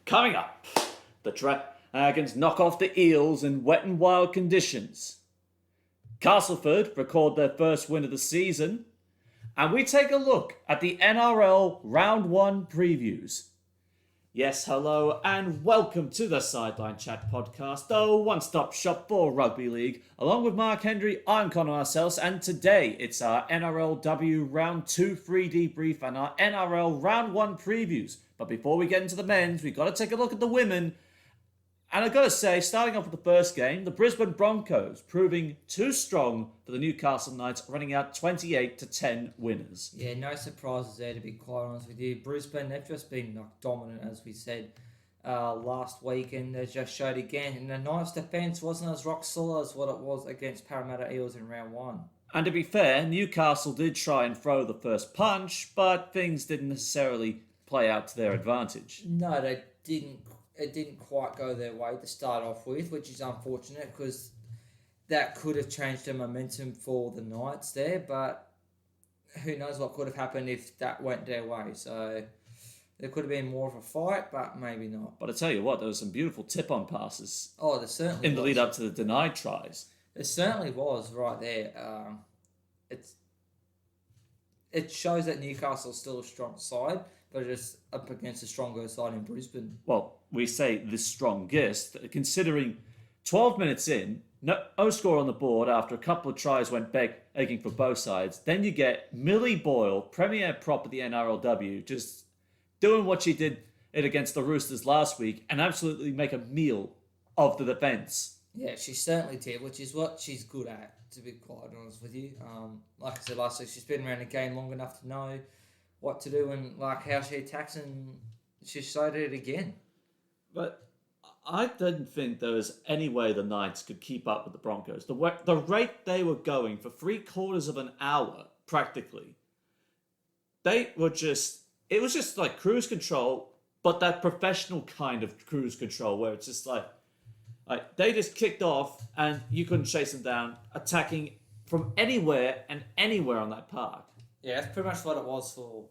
Coming up, the Dragons knock off the Eels in wet and wild conditions. Castleford record their first win of the season. And we take a look at the NRL Round 1 previews. Yes, hello, and welcome to the Sideline Chat podcast, the one-stop shop for rugby league. Along with Mark Hendry, I'm Connor Arcells, and today it's our NRLW Round 2 free debrief and our NRL Round 1 previews. But before we get into the men's, we've got to take a look at the women. And I've got to say, starting off with the first game, the Brisbane Broncos proving too strong for the Newcastle Knights, running out 28-10 winners. Yeah, no surprises there, to be quite honest with you. Brisbane, they've just been dominant, as we said last week, and they just showed again. And the Knights' defence wasn't as rock solid as what it was against Parramatta Eels in round 1. And to be fair, Newcastle did try and throw the first punch, but things didn't necessarily play out to their advantage. No, they didn't. It didn't quite go their way to start off with, which is unfortunate because that could have changed the momentum for the Knights there, but who knows what could have happened if that went their way. So there could have been more of a fight, but maybe not. But I tell you what, there was some beautiful tip-on passes. Oh, there certainly in the lead up to the denied tries. There certainly was right there. It shows that Newcastle's still a strong side, but just up against a stronger side in Brisbane. Well, we say the strongest, considering 12 minutes in, no score on the board after a couple of tries went begging for both sides. Then you get Millie Boyle, premier prop of the NRLW, just doing what she did it against the Roosters last week and absolutely make a meal of the defence. Yeah, she certainly did, which is what she's good at, to be quite honest with you. Like I said last week, she's been around the game long enough to know what to do and how she attacks, and she showed it again. But I didn't think there was any way the Knights could keep up with the Broncos. The rate they were going for 3/4 of an hour, practically, it was just like cruise control, but that professional kind of cruise control where it's just like they just kicked off and you couldn't chase them down, attacking from anywhere and anywhere on that park. Yeah, that's pretty much what it was for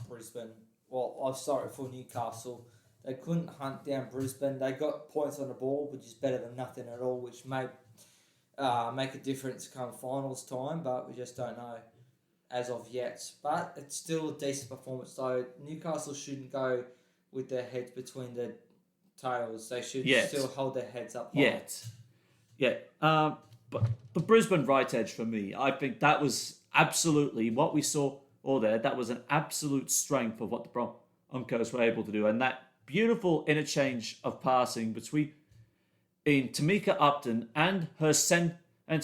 Brisbane. Well, I'm sorry, for Newcastle. They couldn't hunt down Brisbane. They got points on the ball, which is better than nothing at all, which may make a difference come finals time, but we just don't know as of yet. But it's still a decent performance, though. Newcastle shouldn't go with their heads between their tails. They should still hold their heads up high. But the Brisbane right edge for me, I think that was absolutely what we saw all there. That was an absolute strength of what the Broncos were able to do. And that beautiful interchange of passing between Tamika Upton and her center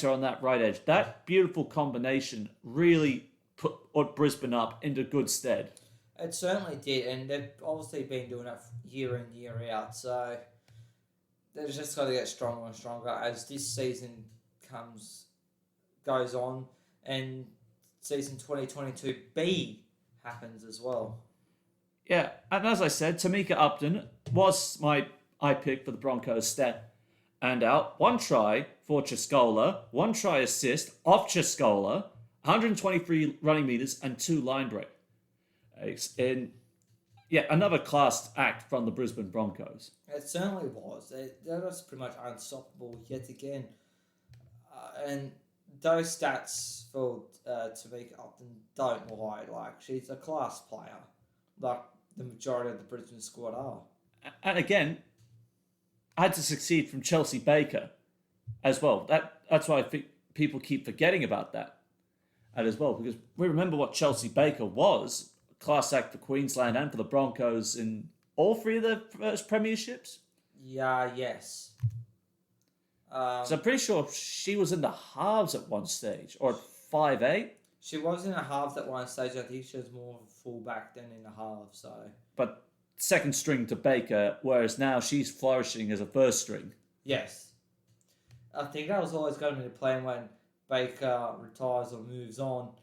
on that right edge, that beautiful combination really put Brisbane up into good stead. It certainly did, and they've obviously been doing that year in, year out. So they've just got to get stronger and stronger as this season goes on, and season 2022B happens as well. Yeah, and as I said, Tamika Upton was my pick for the Broncos stat and out. 1 try for Chiscola, 1 try assist off Chiscola, 123 running meters and 2 line breaks. And another class act from the Brisbane Broncos. It certainly was. They're just pretty much unstoppable yet again. And those stats for Tamika Upton don't lie. She's a class player, like the majority of the Brisbane squad are. And again, had to succeed from Chelsea Baker as well. That's why I think people keep forgetting about that as well, because we remember what Chelsea Baker was, a class act for Queensland and for the Broncos in all 3 of their first premierships. Yeah, yes. So I'm pretty sure she was in the halves at one stage, or at 5'8". She was in the halves at one stage. I think she was more of a fullback than in the halves. So. But second string to Baker, whereas now she's flourishing as a first string. Yes. I think that was always going to be the plan when Baker retires or moves on,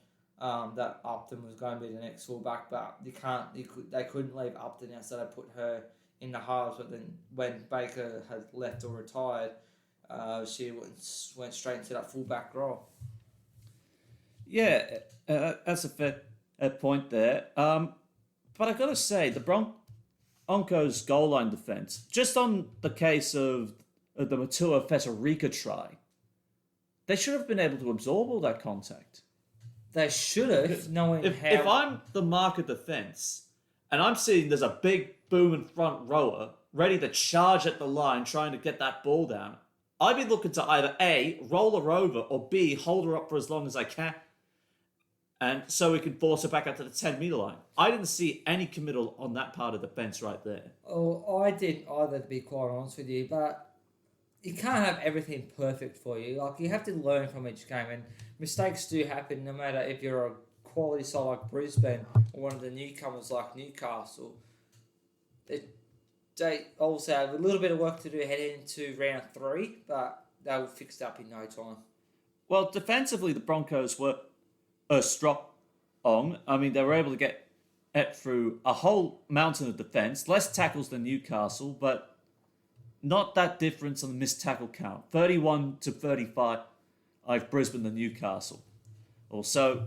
that Upton was going to be the next fullback, but they couldn't leave Upton out, so they put her in the halves. But then when Baker had left or retired, she went straight into that fullback role. Yeah, that's a fair point there. But I've got to say, the Onko's goal line defense, just on the case of the Matua Fesarica try, they should have been able to absorb all that contact. They should have, knowing If, how. if I'm the marker defense and I'm seeing there's a big booming front rower ready to charge at the line trying to get that ball down, I'd be looking to either A, roll her over, or B, hold her up for as long as I can. And so we can force her back up to the 10-meter line. I didn't see any committal on that part of the fence right there. Oh, I didn't either, to be quite honest with you, but you can't have everything perfect for you. Like, you have to learn from each game, and mistakes do happen no matter if you're a quality side like Brisbane or one of the newcomers like Newcastle. They also have a little bit of work to do heading into round 3, but they'll fix it up in no time. Well, defensively, the Broncos were strong. I mean, they were able to get through a whole mountain of defense, less tackles than Newcastle, but not that difference on the missed tackle count. 31 to 35 of Brisbane than Newcastle. Also,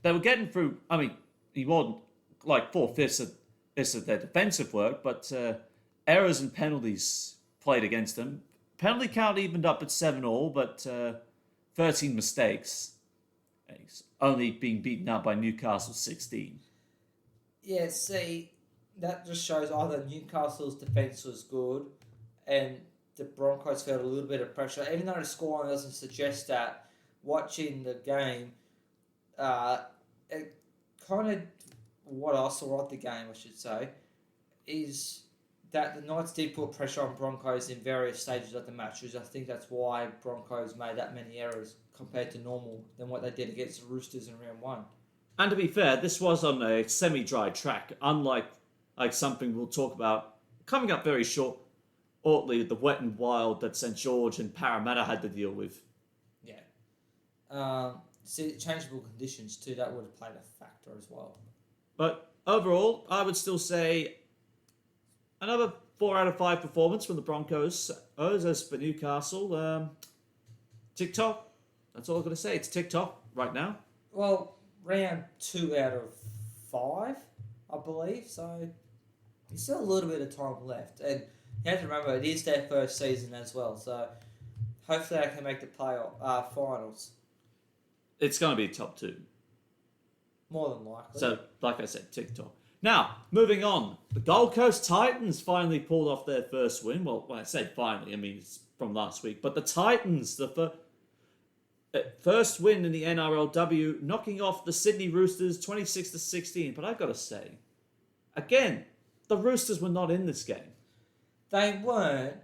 they were getting through, I mean, he wasn't like 4/5 of their defensive work, but errors and penalties played against them. Penalty count evened up at 7-all, but 13 mistakes. He's only being beaten out by Newcastle 16. Yeah, see, that just shows either Newcastle's defence was good and the Broncos felt a little bit of pressure. Even though the scoreline doesn't suggest that, watching the game, it kind of, what I saw at the game, I should say, is that the Knights did put pressure on Broncos in various stages of the matches. I think that's why Broncos made that many errors compared to normal than what they did against the Roosters in round 1. And to be fair, this was on a semi-dry track, unlike something we'll talk about coming up very shortly, the wet and wild that St. George and Parramatta had to deal with. Yeah. See, changeable conditions too, that would have played a factor as well. But overall, I would still say another 4 out of 5 performance from the Broncos. As for Newcastle, TikTok. That's all I'm going to say. It's TikTok right now. Well, round 2 out of 5, I believe. So there's still a little bit of time left. And you have to remember, it is their first season as well. So hopefully they can make the finals. It's going to be top 2. More than likely. So, like I said, TikTok. Now, moving on. The Gold Coast Titans finally pulled off their first win. Well, when I say finally, I mean it's from last week. But the Titans, the first win in the NRLW, knocking off the Sydney Roosters 26-16. But I've got to say, again, the Roosters were not in this game. They weren't.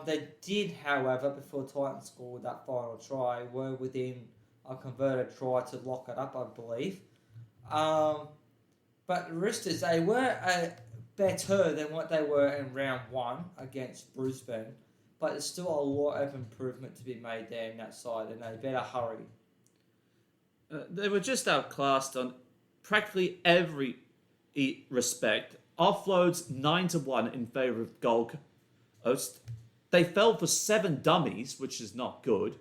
They did, however, before Titans scored that final try, were within a converted try to lock it up, I believe. But the Roosters, they were better than what they were in round 1 against Brisbane. But there's still a lot of improvement to be made there in that side, and they better hurry. They were just outclassed on practically every respect. Offloads 9-1 in favour of Gold Coast. They fell for 7 dummies, which is not good.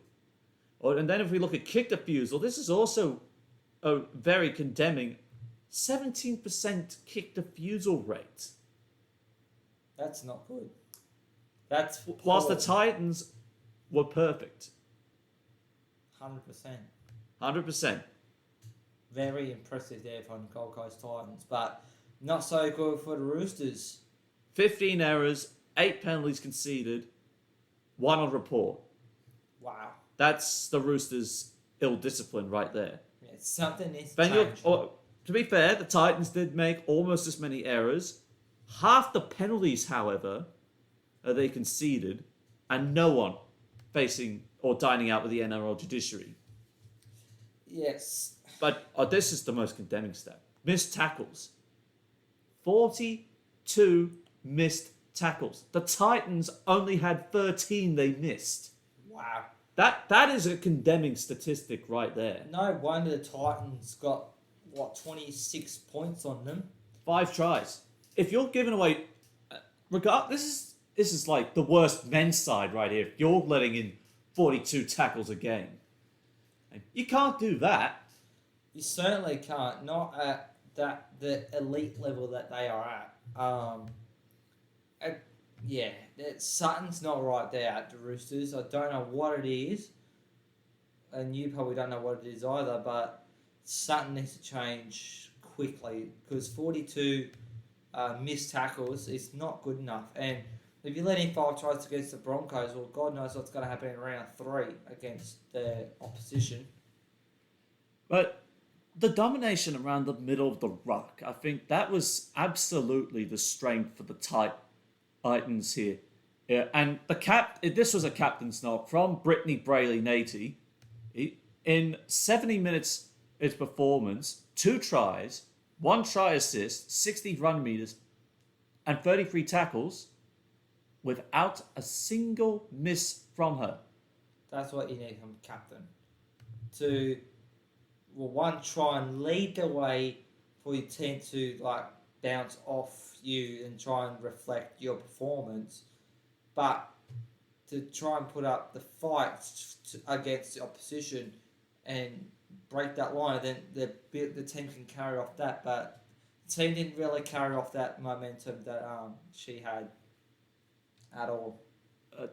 And then if we look at kick defusal, this is also a very condemning 17% kick defusal rate. That's not good. That's poor. Whilst the Titans were perfect. 100%. 100%. Very impressive there from the Gold Coast Titans, but not so good for the Roosters. 15 errors, 8 penalties conceded, 1 on report. Wow. That's the Roosters' ill discipline right there. Yeah, something needs to change. To be fair, the Titans did make almost as many errors. Half the penalties, however, they conceded, and no one facing or dining out with the NRL judiciary. Yes. But this is the most condemning stat. Missed tackles. 42 missed tackles. The Titans only had 13 they missed. Wow. That is a condemning statistic right there. No wonder the Titans got, 26 points on them. 5 tries. If you're giving away... This is like the worst men's side right here. If you're letting in 42 tackles a game. You can't do that. You certainly can't. Not at the elite level that they are at. Uh, yeah, Sutton's not right there at the Roosters. I don't know what it is, and you probably don't know what it is either. But Sutton needs to change quickly because 42 missed tackles is not good enough. And if you let in 5 tries against the Broncos, well, God knows what's going to happen in round 3 against their opposition. But the domination around the middle of the ruck, I think that was absolutely the strength for the Titans here. Yeah, and this was a captain's knock from Brittany Brayley Natey. In 70 minutes, its performance, 2 tries, 1 try assist, 60 run meters, and 33 tackles, without a single miss from her. That's what you need from a captain. To, one, try and lead the way for your team to bounce off you and try and reflect your performance, but to try and put up the fight against the opposition and break that line, then the team can carry off that. But the team didn't really carry off that momentum that she had at all.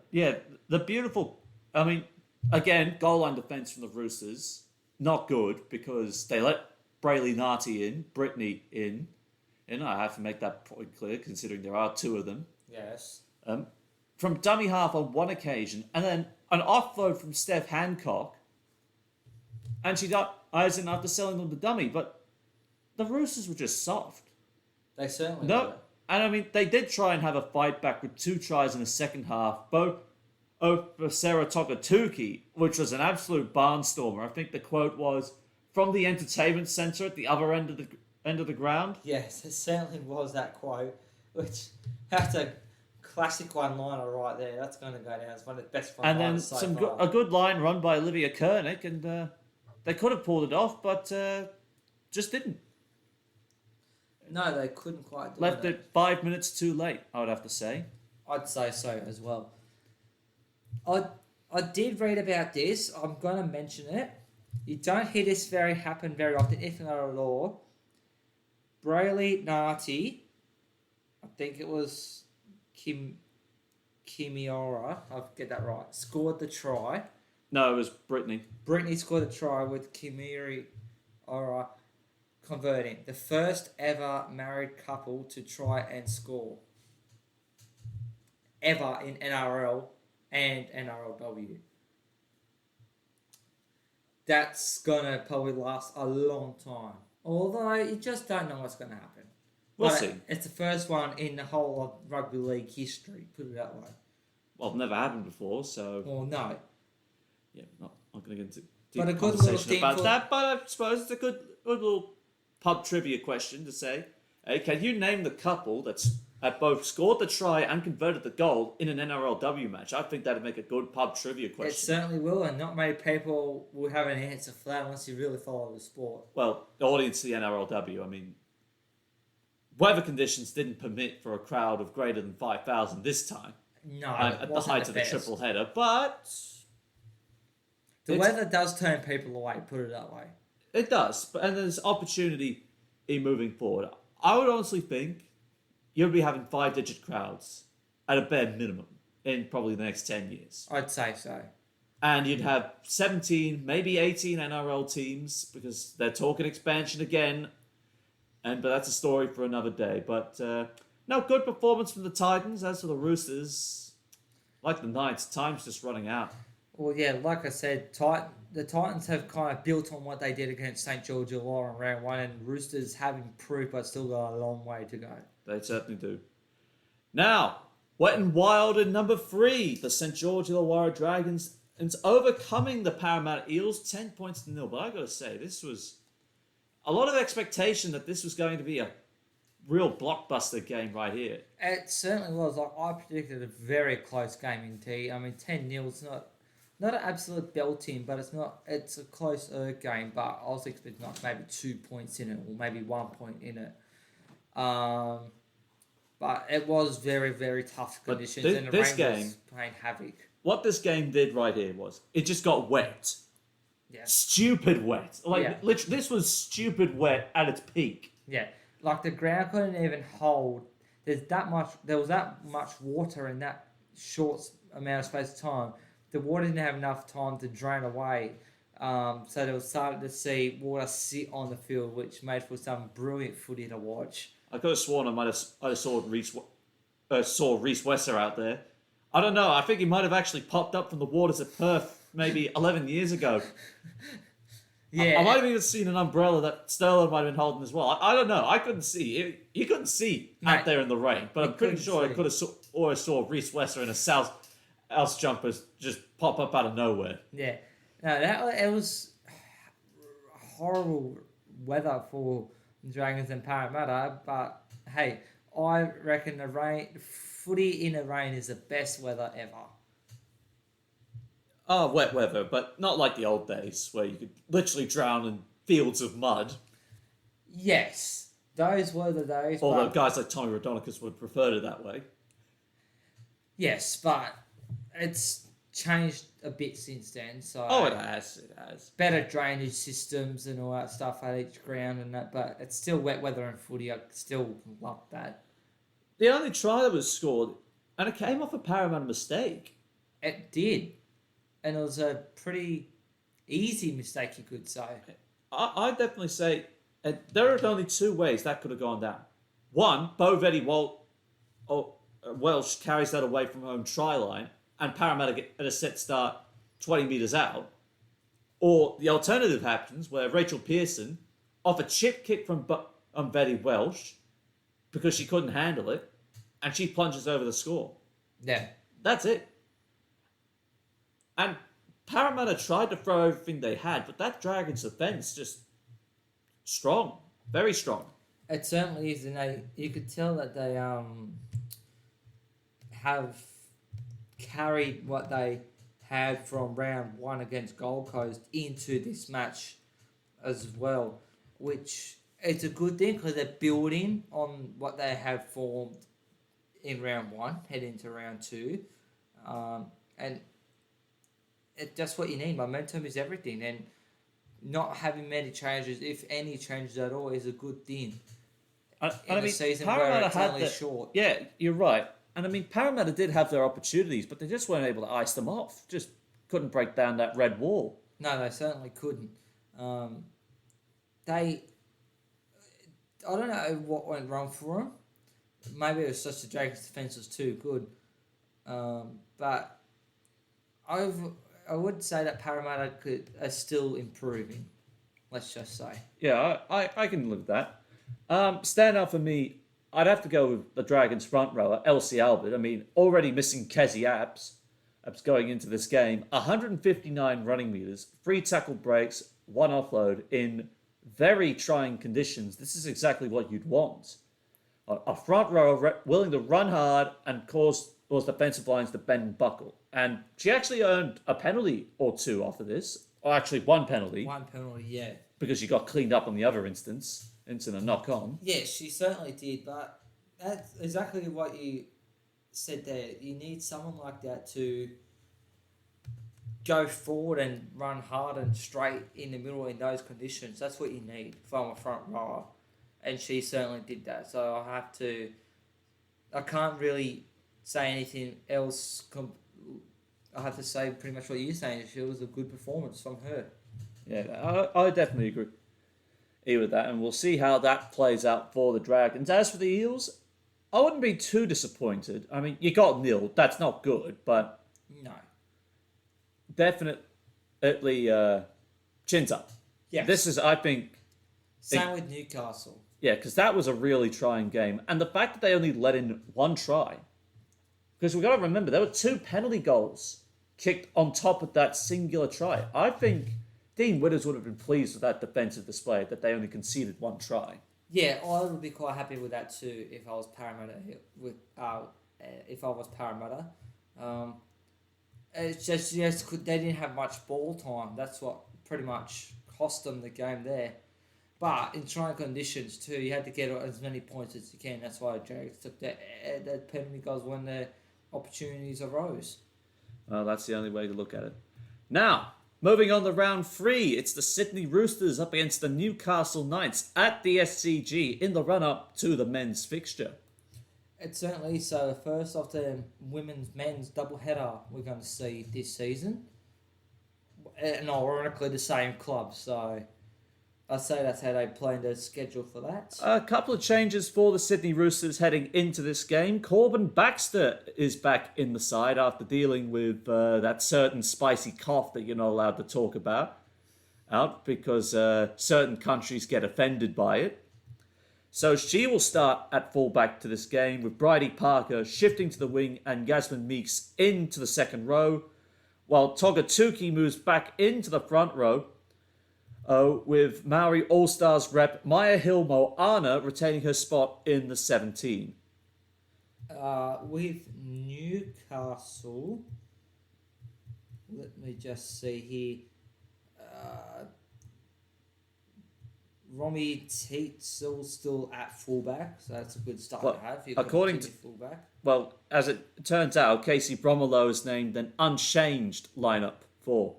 The beautiful. I mean, again, goal line defense from the Roosters, not good because they let Brittany in. And I have to make that point clear, considering there are 2 of them. Yes. From dummy half on 1 occasion, and then an offload from Steph Hancock, and she got Eisen after selling them the dummy. But the Roosters were just soft. They certainly No, were. and I mean, they did try and have a fight back with 2 tries in the second half, both over Sarah Tokatuki, which was an absolute barnstormer. I think the quote was, "From the entertainment centre at the other end of the ground." Yes, it certainly was that quote, which that's a classic one-liner right there. That's going to go down as one of the best And then one-liners so far. a good line run by Olivia Koenig, and they could have pulled it off, but just didn't. No, they couldn't quite do Left it 5 minutes too late, I would have to say. I'd say so as well. I did read about this. I'm going to mention it. You don't hear this happen very often, if not at all. Brayley Narty, I think it was Kimiora, I'll get that right, scored the try. No, it was Brittany. Brittany scored a try with Kimiora converting. The first ever married couple to try and score. Ever in NRL and NRLW. That's going to probably last a long time. Although you just don't know what's going to happen. We'll But see. It's the first one in the whole of rugby league history, put it that way. Well, never happened before, so Well, no. yeah, not going to get into But a deep good little conversation thing about for- that. But I suppose it's a good little pub trivia question to say, hey, can you name the couple that's both scored the try and converted the goal in an NRLW match? I think that'd make a good pub trivia question. It certainly will, and not many people will have an answer for that unless you really follow the sport. Well, the audience to the NRLW, I mean, weather conditions didn't permit for a crowd of greater than 5,000 this time. No, At the height of the triple header, but The weather does turn people away, put it that way. it does. And there's opportunity in moving forward. I would honestly think you'll be having 5-digit crowds at a bare minimum in probably the next 10 years. I'd say so. And you'd have 17, maybe 18 NRL teams because they're talking expansion again. But that's a story for another day. But no, good performance from the Titans. As for the Roosters, like the Knights, time's just running out. Well, yeah, like I said, the Titans have kind of built on what they did against St. George Illawarra in round 1, and Roosters have improved but still got a long way to go. They certainly do. Now, wet and wild in number 3, the St. George Illawarra Dragons and overcoming the Parramatta Eels 10 points to 0. But I got to say, this was a lot of expectation that this was going to be a real blockbuster game right here. It certainly was. Like, I predicted a very close game indeed. I mean, 10-0 is not an absolute belting, but it's a closer game. But I was expecting like maybe 2 points in it, or maybe 1 point in it. But it was very, very tough conditions, and the this rain game was playing havoc. What this game did right here was it just got wet. Yeah. Stupid wet. Yeah. Literally, this was stupid wet at its peak. Yeah, like the ground couldn't even hold there was that much water in that short amount of space of time. The water didn't have enough time to drain away. So they were starting to see water sit on the field, which made for some brilliant footy to watch. I could have sworn I saw Reece Wesser out there. I don't know. I think he might have actually popped up from the waters at Perth maybe 11 years ago. Yeah, I might have even seen an umbrella that Sterling might have been holding as well. I don't know. I couldn't see. You couldn't see out there in the rain, but I'm pretty sure I could have always saw Reece Wesser in a South jumpers just pop up out of nowhere. Yeah, no, it was horrible weather for Dragons and Parramatta. But hey, I reckon footy in the rain is the best weather ever. Oh, wet weather, but not like the old days where you could literally drown in fields of mud. Yes, those were the days. Although guys like Tommy Rodonicus would have preferred it that way. Yes, but it's changed a bit since then. So Oh, it has. It has. better drainage systems and all that stuff at each ground and that. But it's still wet weather and footy. I still love that. The only try that was scored, and it came off a Parramatta mistake. It did. And it was a pretty easy mistake, you could say. I'd definitely say there are only two ways that could have gone down. One, Welsh carries that away from home try line, and Parramatta get at a set start 20 metres out. Or the alternative happens where Rachel Pearson, off a chip kick from Betty Welsh, because she couldn't handle it, and she plunges over the score. Yeah. That's it. And Parramatta tried to throw everything they had, but that Dragons defence just strong, very strong. It certainly is, and you could tell that they have carried what they had from round one against Gold Coast into this match as well, which it's a good thing because they're building on what they have formed in round one, heading into round two, and it's just what you need. Momentum is everything, and not having many changes, if any changes at all, is a good thing. In a season where it's only short. Yeah, you're right. And I mean, Parramatta did have their opportunities, but they just weren't able to ice them off. Just couldn't break down that red wall. No, they certainly couldn't. I don't know what went wrong for them. Maybe it was just the Dragons' defence was too good. But I would say that Parramatta are still improving. Let's just say. Yeah, I can live with that. Standout for me, I'd have to go with the Dragons front rower, Elsie Albert. I mean, already missing Kezi Apps going into this game. 159 running meters, 3 tackle breaks, 1 offload in very trying conditions. This is exactly what you'd want. A front rower willing to run hard and cause those defensive lines to bend and buckle. And she actually earned a penalty or two off of this. Or actually one penalty. One penalty, yeah. Because she got cleaned up on the other into a knock-on. Yeah, she certainly did, but that's exactly what you said there. You need someone like that to go forward and run hard and straight in the middle in those conditions. That's what you need from a front rower. And she certainly did that. So I can't really say anything else. I have to say pretty much what you're saying. It was a good performance from her. Yeah, I definitely agree with that. And we'll see how that plays out for the Dragons. As for the Eels, I wouldn't be too disappointed. I mean, you got nil. That's not good, but... No. Definitely chins up. Yeah. This is, I think... Same with Newcastle. Yeah, because that was a really trying game. And the fact that they only let in 1 try. Because we've got to remember, there were 2 penalty goals kicked on top of that singular try. I think Dean Widders would have been pleased with that defensive display, that they only conceded 1 try. Yeah, I would be quite happy with that too if I was Parramatta. It's just they didn't have much ball time. That's what pretty much cost them the game there. But in trying conditions too, you had to get as many points as you can. That's why the Dragons took that penalty goals when the opportunities arose. Well, that's the only way to look at it. Now, moving on to round 3, it's the Sydney Roosters up against the Newcastle Knights at the SCG in the run-up to the men's fixture. It's certainly so. First of the women's men's double header we're going to see this season, and ironically the same club. So I'd say that's how they planned their schedule for that. A couple of changes for the Sydney Roosters heading into this game. Corbin Baxter is back in the side after dealing with that certain spicy cough that you're not allowed to talk about out because certain countries get offended by it. So she will start at fullback to this game with Bridie Parker shifting to the wing and Yasmin Meeks into the second row, while Togatuki moves back into the front row with Maori All-Stars rep Maya Hill-Moana retaining her spot in the 17. With Newcastle, let me just see here. Romy Teetzel still at fullback, so that's a good start to have. According to fullback. Well, as it turns out, Casey Bromelo is named an unchanged lineup for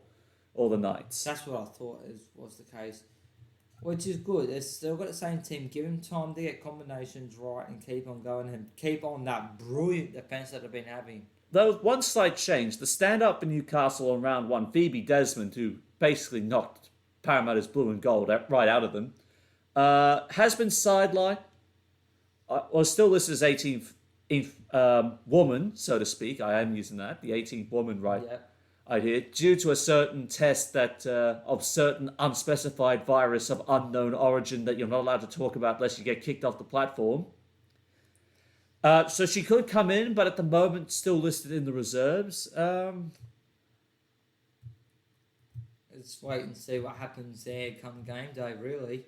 all the Knights. That's what I thought was the case, which is good. They've still got the same team. Give them time to get combinations right and keep on going and keep on that brilliant defence that they've been having. There was one slight change. The stand-up in Newcastle on round one, Phoebe Desmond, who basically knocked Parramatta's blue and gold right out of them, has been sidelined, or still listed as 18th woman, so to speak. I am using that, the 18th woman right here, due to a certain test that of certain unspecified virus of unknown origin that you're not allowed to talk about unless you get kicked off the platform. So she could come in, but at the moment still listed in the reserves. Let's wait and see what happens there come game day, really.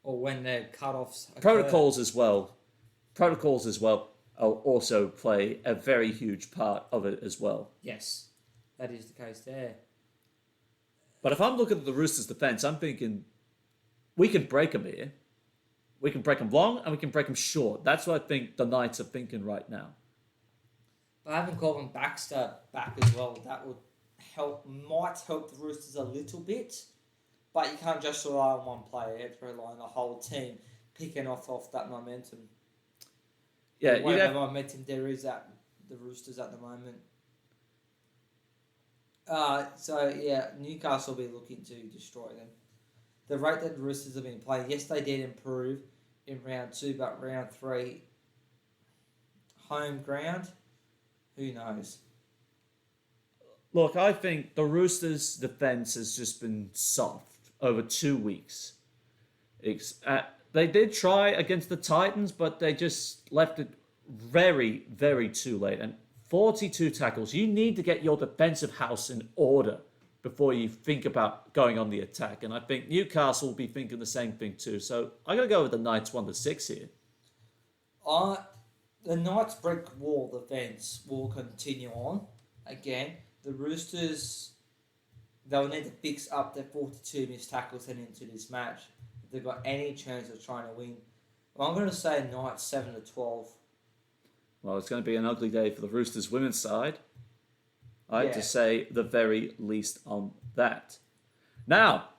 Or when their cut-offs occur. Protocols as well also play a very huge part of it as well. Yes, that is the case there. But if I'm looking at the Roosters' defence, I'm thinking we can break them here. We can break them long and we can break them short. That's what I think the Knights are thinking right now. But having Corbin Baxter back as well, that would might help the Roosters a little bit. But you can't just rely on one player. You have to rely on the whole team picking off that momentum. Yeah, whatever momentum there is at the Roosters at the moment. Newcastle will be looking to destroy them. The rate that the Roosters have been playing, yes, they did improve in round 2, but round 3, home ground, who knows? Look, I think the Roosters' defence has just been soft over 2 weeks. They did try against the Titans, but they just left it very, very too late. And 42 tackles. You need to get your defensive house in order before you think about going on the attack. And I think Newcastle will be thinking the same thing too. So I'm going to go with the Knights 1-6 here. The Knights' brick wall defence will continue on. Again, the Roosters, they'll need to fix up their 42 missed tackles heading into this match if they've got any chance of trying to win. Well, I'm going to say Knights 7-12. Well, it's going to be an ugly day for the Roosters women's side. I have to say the very least on that. Now,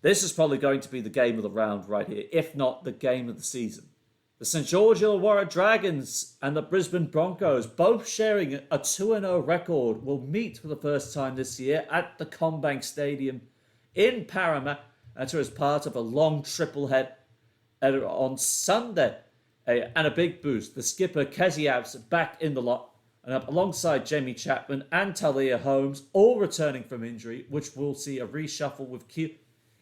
this is probably going to be the game of the round right here, if not the game of the season. The St. George Illawarra Dragons and the Brisbane Broncos, both sharing a 2-0 record, will meet for the first time this year at the CommBank Stadium in Parramatta as part of a long triple head on Sunday. And a big boost. The skipper, Kazi Abs, back in the lot, and up alongside Jamie Chapman and Talia Holmes, all returning from injury, which will see a reshuffle with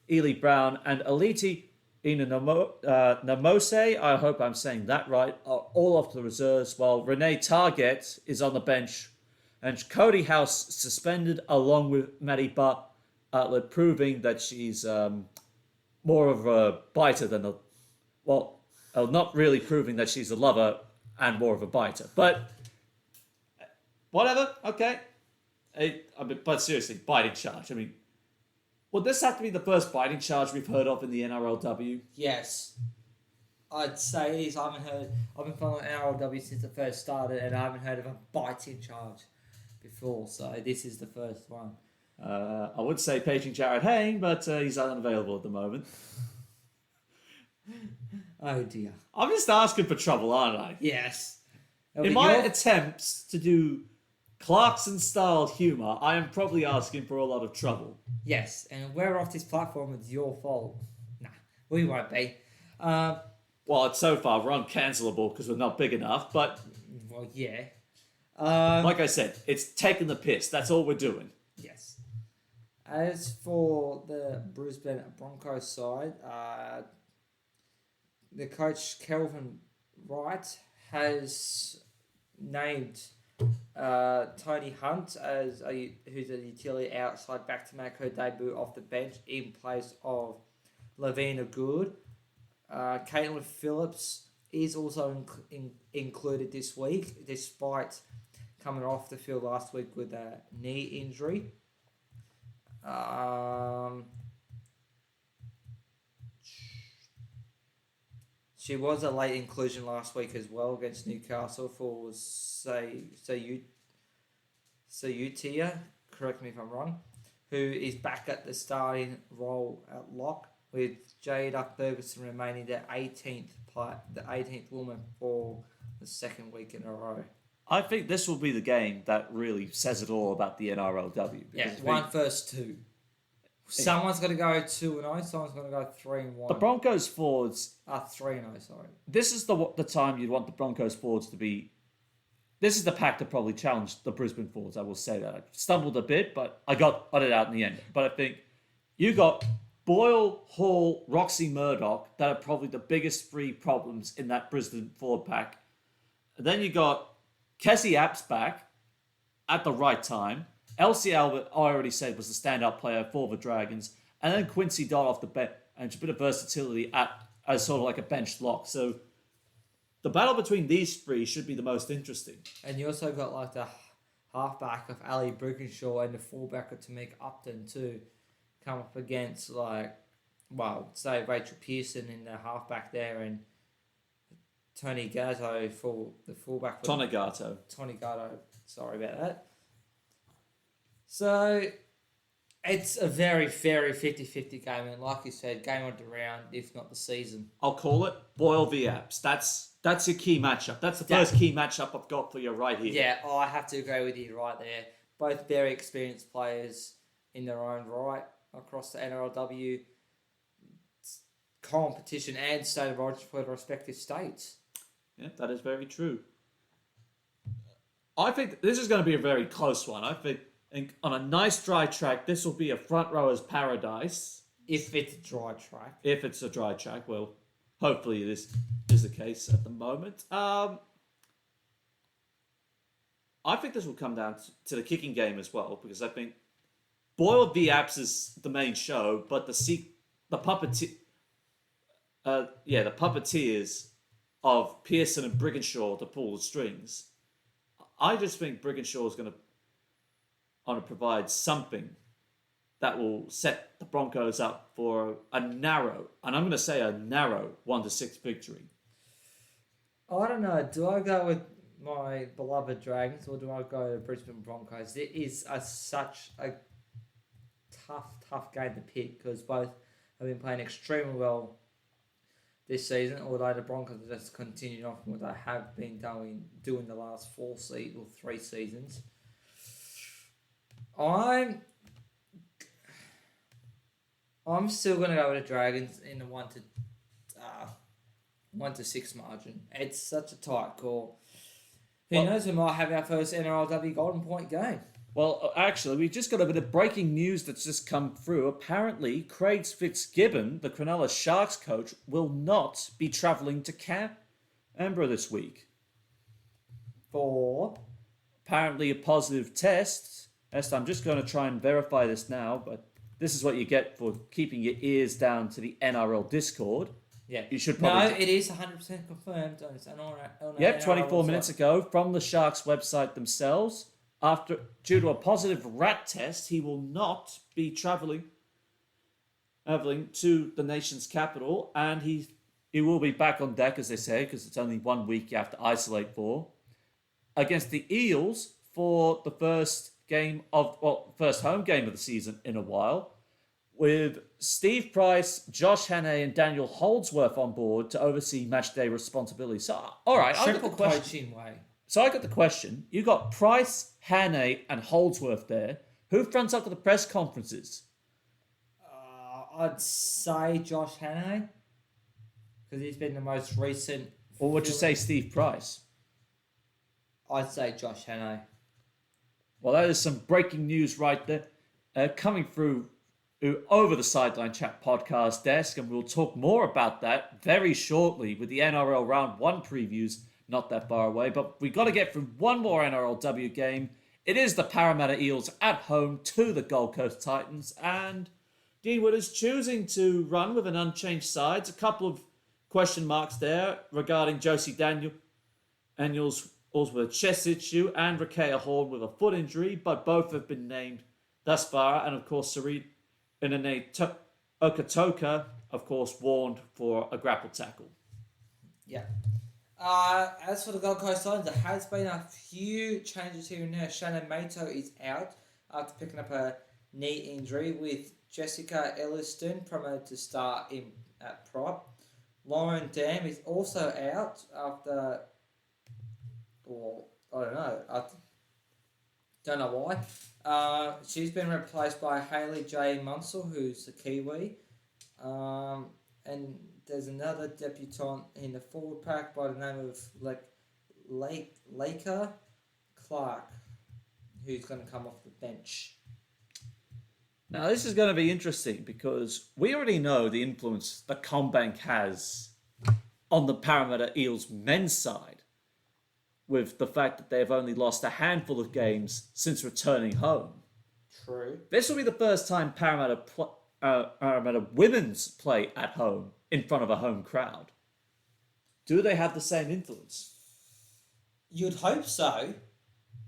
Ely Brown and Aliti Namose, I hope I'm saying that right, are all off to the reserves, while Renee Target is on the bench, and Cody House suspended along with Maddie Bartlett, proving that she's more of a biter than a... Well, not really proving that she's a lover and more of a biter. But whatever, okay. But seriously, biting charge. I mean, would this have to be the first biting charge we've heard of in the NRLW? Yes. I'd say it is. I've been following NRLW since it first started, and I haven't heard of a biting charge before, so this is the first one. I would say paging Jared Hayne, but he's unavailable at the moment. Oh dear. I'm just asking for trouble, aren't I? Yes. In my attempts to do Clarkson-style humour, I am probably asking for a lot of trouble. Yes, and we're off this platform. It's your fault. Nah, we won't be. Well, so far we're uncancelable because we're not big enough, but Well, yeah. like I said, it's taking the piss. That's all we're doing. Yes. As for the Brisbane Broncos side, the coach Kelvin Wright has named Tony Hunt who's a utility outside back to make her debut off the bench in place of Lavina Good. Caitlin Phillips is also included this week, despite coming off the field last week with a knee injury. She was a late inclusion last week as well against Newcastle for Sayutia, correct me if I'm wrong, who is back at the starting role at lock, with Jada Ferguson remaining the 18th woman for the second week in a row. I think this will be the game that really says it all about the NRLW. Yeah, one versus two. Someone's going to go 2-0. Someone's going to go 3-1. The Broncos forwards 3-0. Sorry. This is the time you'd want the Broncos forwards to be. This is the pack to probably challenge the Brisbane forwards. I will say that. I stumbled a bit, but I got it out in the end. But I think you got Boyle, Hall, Roxy Murdoch that are probably the biggest three problems in that Brisbane forward pack. And then you got Kessie Apps back at the right time. Elsie Albert, I already said, was the standout player for the Dragons. And then Quincy Dodd off the bench, and a bit of versatility as sort of like a bench lock. So the battle between these three should be the most interesting. And you also got like the halfback of Ali Brigginshaw and the fullback of Tamika Upton too, come up against say Rachel Pearson in the halfback there and Tony Gatto for the fullback. Tony Gatto. Sorry about that. So it's a very, very 50-50 game, and like you said, game of the round, if not the season. I'll call it Boyle v Apps. That's your key matchup. That's the first key matchup I've got for you right here. Yeah, I have to agree with you right there. Both very experienced players in their own right across the NRLW competition and state of origin for the respective states. Yeah, that is very true. I think this is going to be a very close one. I think on a nice dry track, this will be a front rower's paradise. If it's a dry track. If it's a dry track, well, hopefully this is the case at the moment. I think this will come down to the kicking game as well, because I think Boyle v Apps is the main show, but the puppeteers of Pearson and Brigginshaw to pull the strings. I just think Brigginshaw is going to provide something that will set the Broncos up for a narrow 1-6 victory. I don't know. Do I go with my beloved Dragons or do I go to Brisbane Broncos? It is such a tough game to pick because both have been playing extremely well this season, although the Broncos have just continued off what they have been doing the last 3 seasons. I'm still going to go with the Dragons in the 1-6 margin. It's such a tight call. Who knows, we might have our first NRLW Golden Point game. Well, actually, we've just got a bit of breaking news that's just come through. Apparently, Craig Fitzgibbon, the Cronulla Sharks coach, will not be travelling to Canberra this week. For? Apparently a positive test. I'm just going to try and verify this now, but this is what you get for keeping your ears down to the NRL Discord. Yeah. You should probably... No, it is 100% confirmed. Yep, 24 minutes ago from the Sharks website themselves. Due to a positive rat test, he will not be travelling to the nation's capital, and he will be back on deck, as they say, because it's only 1 week you have to isolate for, against the Eels for the first home game of the season in a while, with Steve Price, Josh Hannay, and Daniel Holdsworth on board to oversee matchday responsibilities. So, all right, I got the Triple question. coaching way. So I got the question. You got Price, Hannay, and Holdsworth there. Who fronts up to the press conferences? I'd say Josh Hannay, because he's been the most recent. Or would you say Steve Price? I'd say Josh Hannay. Well, that is some breaking news right there, coming through over the Sideline Chat podcast desk, and we'll talk more about that very shortly with the NRL Round 1 previews not that far away. But we got to get through one more NRLW game. It is the Parramatta Eels at home to the Gold Coast Titans, and Dean Wood is choosing to run with an unchanged sides. A couple of question marks there regarding Josie Daniels with a chest issue and Rakea Horn with a foot injury, but both have been named thus far. And of course, Saree Inane Okatoka, of course, warned for a grapple tackle. Yeah. As for the Gold Coast Titans, there has been a few changes here and there. Shannon Mato is out after picking up a knee injury, with Jessica Elliston promoted to start in at prop. Lauren Dam is also out after, or I don't know why. She's been replaced by Hayley J. Munsell, who's a Kiwi. And there's another debutante in the forward pack by the name of Laker Clark, who's going to come off the bench. Now, this is going to be interesting because we already know the influence that CommBank has on the Parramatta Eels men's side, with the fact that they've only lost a handful of games since returning home. True. This will be the first time Parramatta women's play at home in front of a home crowd. Do they have the same influence? You'd hope so,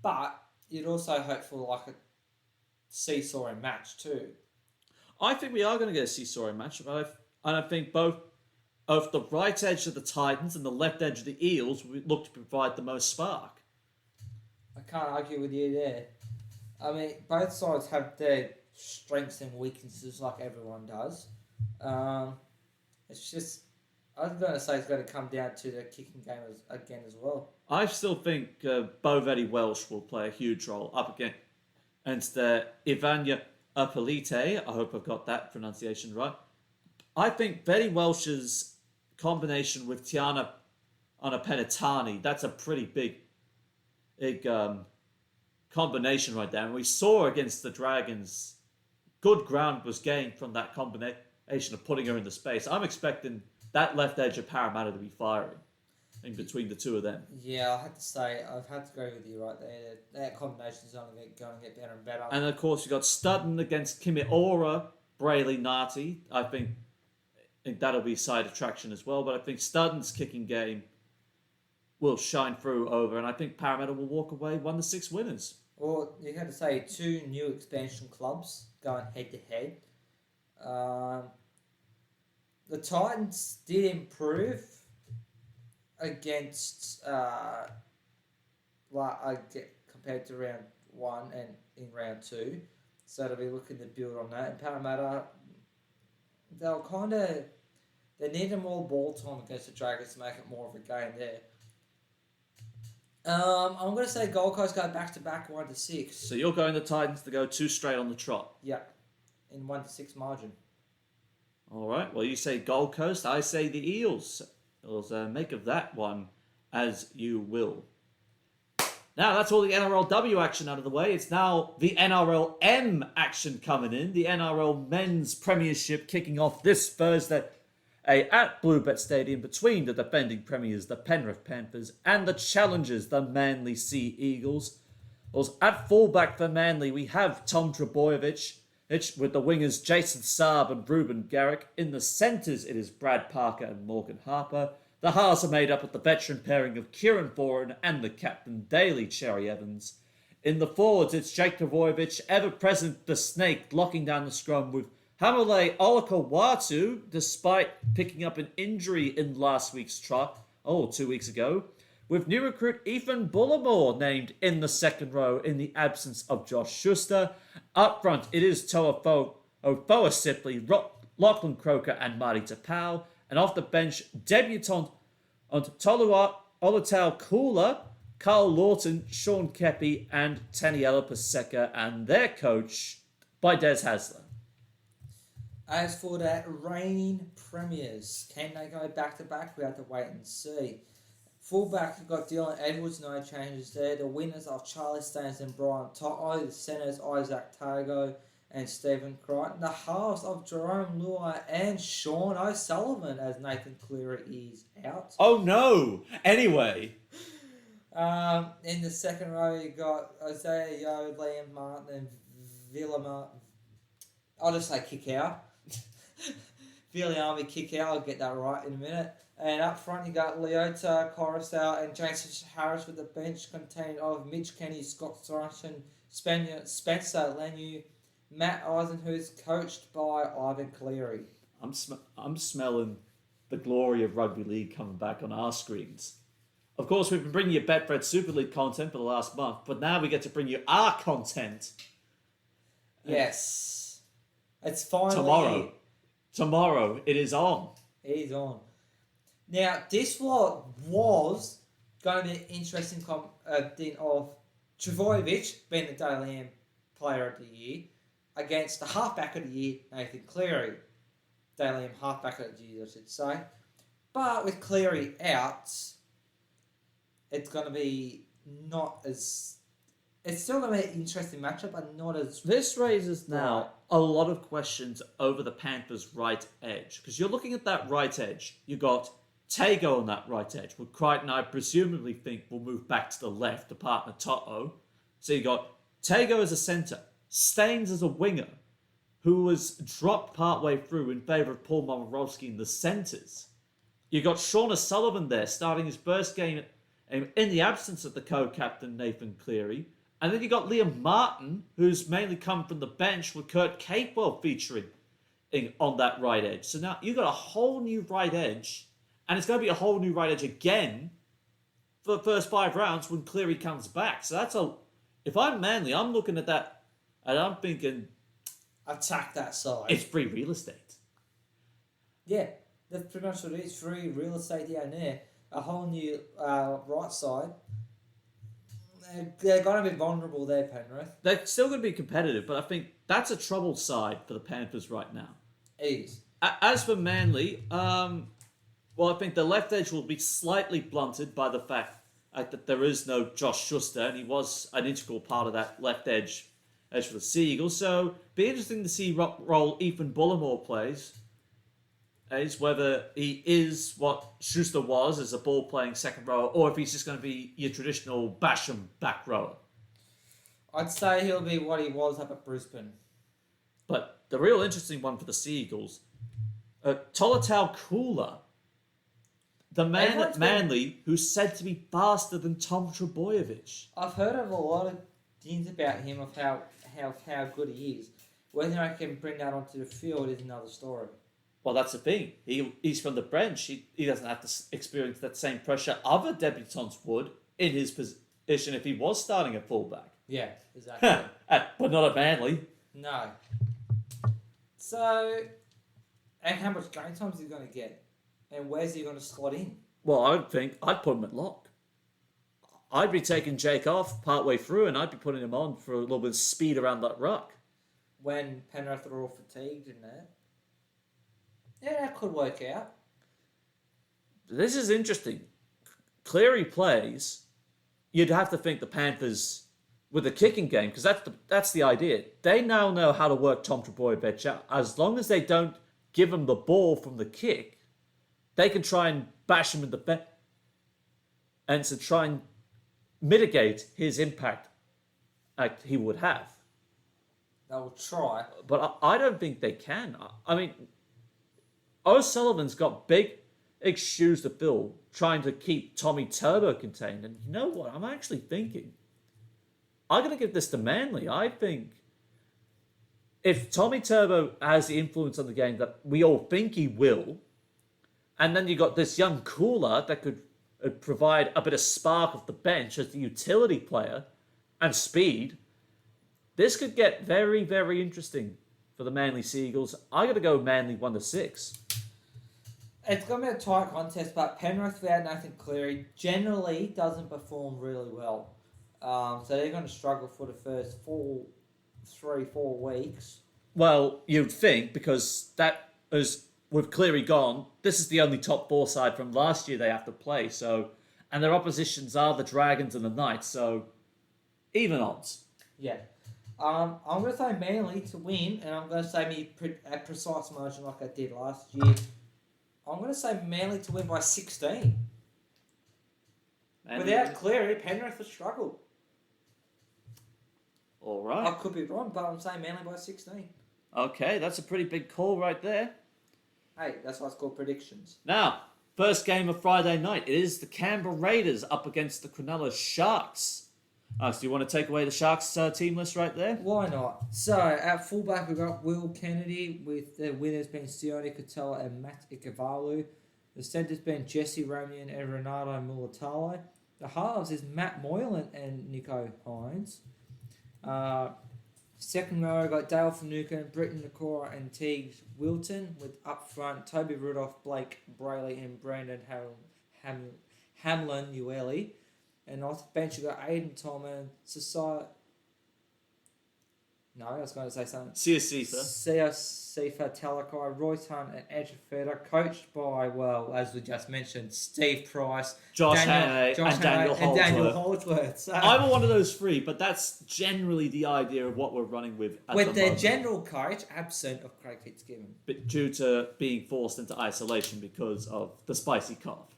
but you'd also hope for like a seesawing match too. I think we are going to get a seesawing match, and I think both of the right edge of the Titans and the left edge of the Eels will look to provide the most spark. I can't argue with you there. I mean, both sides have their strengths and weaknesses like everyone does. It's just, I was going to say it's going to come down to the kicking game again as well. I still think Bo Vetty Welsh will play a huge role up against Ivania Apolite. I hope I've got that pronunciation right. I think Vetty Welsh's combination with Tiana Penitani, that's a pretty big combination right there. And we saw against the Dragons, good ground was gained from that combination of putting her into space. I'm expecting that left edge of Parramatta to be firing in between the two of them. Yeah, I have to say, I've had to go with you right there. That combination is only going to get better and better. And of course, you got Studden against Kimi Ora, Brayley Nati. I think that'll be side attraction as well. But I think Studden's kicking game will shine through over, and I think Parramatta will walk away 1-6 winners. Well, you had to say 2 new expansion clubs going head to head. The Titans did improve against compared to round 1 and in round 2, so they'll be looking to build on that. And Parramatta, they needed more ball time against the Dragons to make it more of a game there. I'm going to say Gold Coast go back to back 1-6. So you're going the Titans to go 2 straight on the trot. Yeah, in 1-6 margin. All right. Well, you say Gold Coast. I say the Eels. Make of that one as you will. Now, that's all the NRLW action out of the way. It's now the NRLM action coming in. The NRL Men's Premiership kicking off this Thursday at Bluebet Stadium between the defending premiers, the Penrith Panthers, and the challengers, the Manly Sea Eagles. At fullback for Manly, we have Tom Trebojevic, with the wingers Jason Saab and Ruben Garrick. In the centres, it is Brad Parker and Morgan Harper. The halves are made up of the veteran pairing of Kieran Foran and the captain Daly Cherry Evans. In the forwards, it's Jake Trebojevic, ever-present the Snake, locking down the scrum with Hamole Olakawatu, despite picking up an injury in last week's trot, 2 weeks ago, with new recruit Ethan Bullimore named in the second row in the absence of Josh Schuster. Up front, it is Toa Ofoa Sipley, Lachlan Croker and Marty Tapau. And off the bench, debutant on Olatal Kula, Carl Lawton, Sean Kepi and Taniela Paseka, and their coach by Des Hasler. As for the reigning premiers, can they go back-to-back? We have to wait and see. Fullback, you've got Dylan Edwards, no changes there. The winners are Charlie Staines and Brian Toto. The centres, Isaac Tago and Stephen Crichton. The halves of Jerome Luai and Sean O'Sullivan, as Nathan Cleary is out. Oh no! Anyway. In the second row, you got Isaiah Yeo, Liam Martin and Villamar. I'll just say kick out. Villiamy kick out, I'll get that right in a minute. And up front, you got Leota, Coruscant, and Jason Harris with the bench containing of Mitch Kenny, Scott Thrush, Spencer Lenu, Matt Eisen, who's coached by Ivan Cleary. I'm smelling the glory of rugby league coming back on our screens. Of course, we've been bringing you Betfred Super League content for the last month, but now we get to bring you our content. Yes. It's finally... Tomorrow, it is on. It is on. Now, this was going to be an interesting thing of Travojevic being the Daily M Player of the Year against the Halfback of the Year, Nathan Cleary. Daily M Halfback of the Year, I should say. But with Cleary out, it's going to be not as... It's still going to be an interesting matchup, but not as... This raises now a lot of questions over the Panthers' right edge. Because you're looking at that right edge. You got Tago on that right edge, who Crichton, I presumably think, will move back to the left to partner Toto. So you got Tago as a centre, Staines as a winger, who was dropped partway through in favour of Paul Momorowski in the centres. You got Sean O'Sullivan there, starting his first game in the absence of the co-captain Nathan Cleary. And then you got Liam Martin, who's mainly come from the bench with Kurt Capewell featuring on that right edge. So now you've got a whole new right edge, and it's going to be a whole new right edge again for the first 5 rounds when Cleary comes back. So that's if I'm Manly, I'm looking at that, and I'm thinking... Attack that side. It's free real estate. Yeah, that's pretty much what it is. Free real estate down there. A whole new right side. They're going to be vulnerable there, Penrith. They're still going to be competitive, but I think that's a troubled side for the Panthers right now. It is. As for Manly, I think the left edge will be slightly blunted by the fact that there is no Josh Schuster, and he was an integral part of that left edge for the Seagulls. So, be interesting to see what role Ethan Bullimore plays. Is whether he is what Schuster was as a ball-playing second rower, or if he's just going to be your traditional Basham back rower. I'd say he'll be what he was up at Brisbane. But the real interesting one for the Seagulls, Tolatau Kula, the man at Manly who's said to be faster than Tom Trbojevic. I've heard of a lot of things about him of how good he is. Whether I can bring that onto the field is another story. Well, that's the thing. He's from the bench. He doesn't have to experience that same pressure other debutants would in his position if he was starting at fullback. Yeah, exactly. But not at Manly. No. So, and how much game time is he going to get? And where's he going to slot in? Well, I'd put him at lock. I'd be taking Jake off partway through and I'd be putting him on for a little bit of speed around that ruck. When Penrith are all fatigued and that. Yeah, that could work out. This is interesting. Cleary plays. You'd have to think the Panthers with the kicking game, because that's the idea. They now know how to work Tom Trbojevic out. As long as they don't give him the ball from the kick, they can try and bash him in the back and to try and mitigate his impact he would have. They will try. But I don't think they can. I mean... O'Sullivan's got big shoes to fill trying to keep Tommy Turbo contained. And you know what? I'm actually thinking, I'm going to give this to Manly. I think if Tommy Turbo has the influence on the game that we all think he will, and then you got this young cooler that could provide a bit of spark off the bench as the utility player and speed, this could get very, very interesting for for the Manly Seagulls. I got to go Manly 1-6. It's going to be a tight contest, but Penrith without Nathan Cleary generally doesn't perform really well. So they're going to struggle for the first 3-4 weeks. Well, you'd think, because that is, with Cleary gone, this is the only top 4 side from last year they have to play. So, and their oppositions are the Dragons and the Knights, so even odds. Yeah. I'm going to say Manly to win, and I'm going to say me a precise margin like I did last year. I'm going to say Manly to win by 16. Without Cleary, Penrith would struggle. All right. I could be wrong, but I'm saying Manly by 16. Okay, that's a pretty big call right there. Hey, that's why it's called predictions. Now, first game of Friday night. It is the Canberra Raiders up against the Cronulla Sharks. So you want to take away the Sharks team list right there? Why not? So, at fullback, we've got Will Kennedy, with the winners being Sione Katoa and Matt Ikevalu. The centres being Jesse Ramian and Renato Mulatalo. The halves is Matt Moylan and Nico Hines. Second row, we've got Dale Finucane, Britton Nakora and Teague Wilton. With up front, Toby Rudolph, Blake Brayley and Brandon Hamlin Ueli. And off the bench, you've got Aiden Tolman, Society. No, I was going to say something. Sia Sifa Talakai, Royce Hunt, and Andrew Feder, coached by, well, as we just mentioned, Steve Price, Josh Hannay, and Daniel Holdsworth. So, I'm one of those 3, but that's generally the idea of what we're running with at with the their moment. general coach absent of Craig Fitzgibbon. But due to being forced into isolation because of the spicy cough.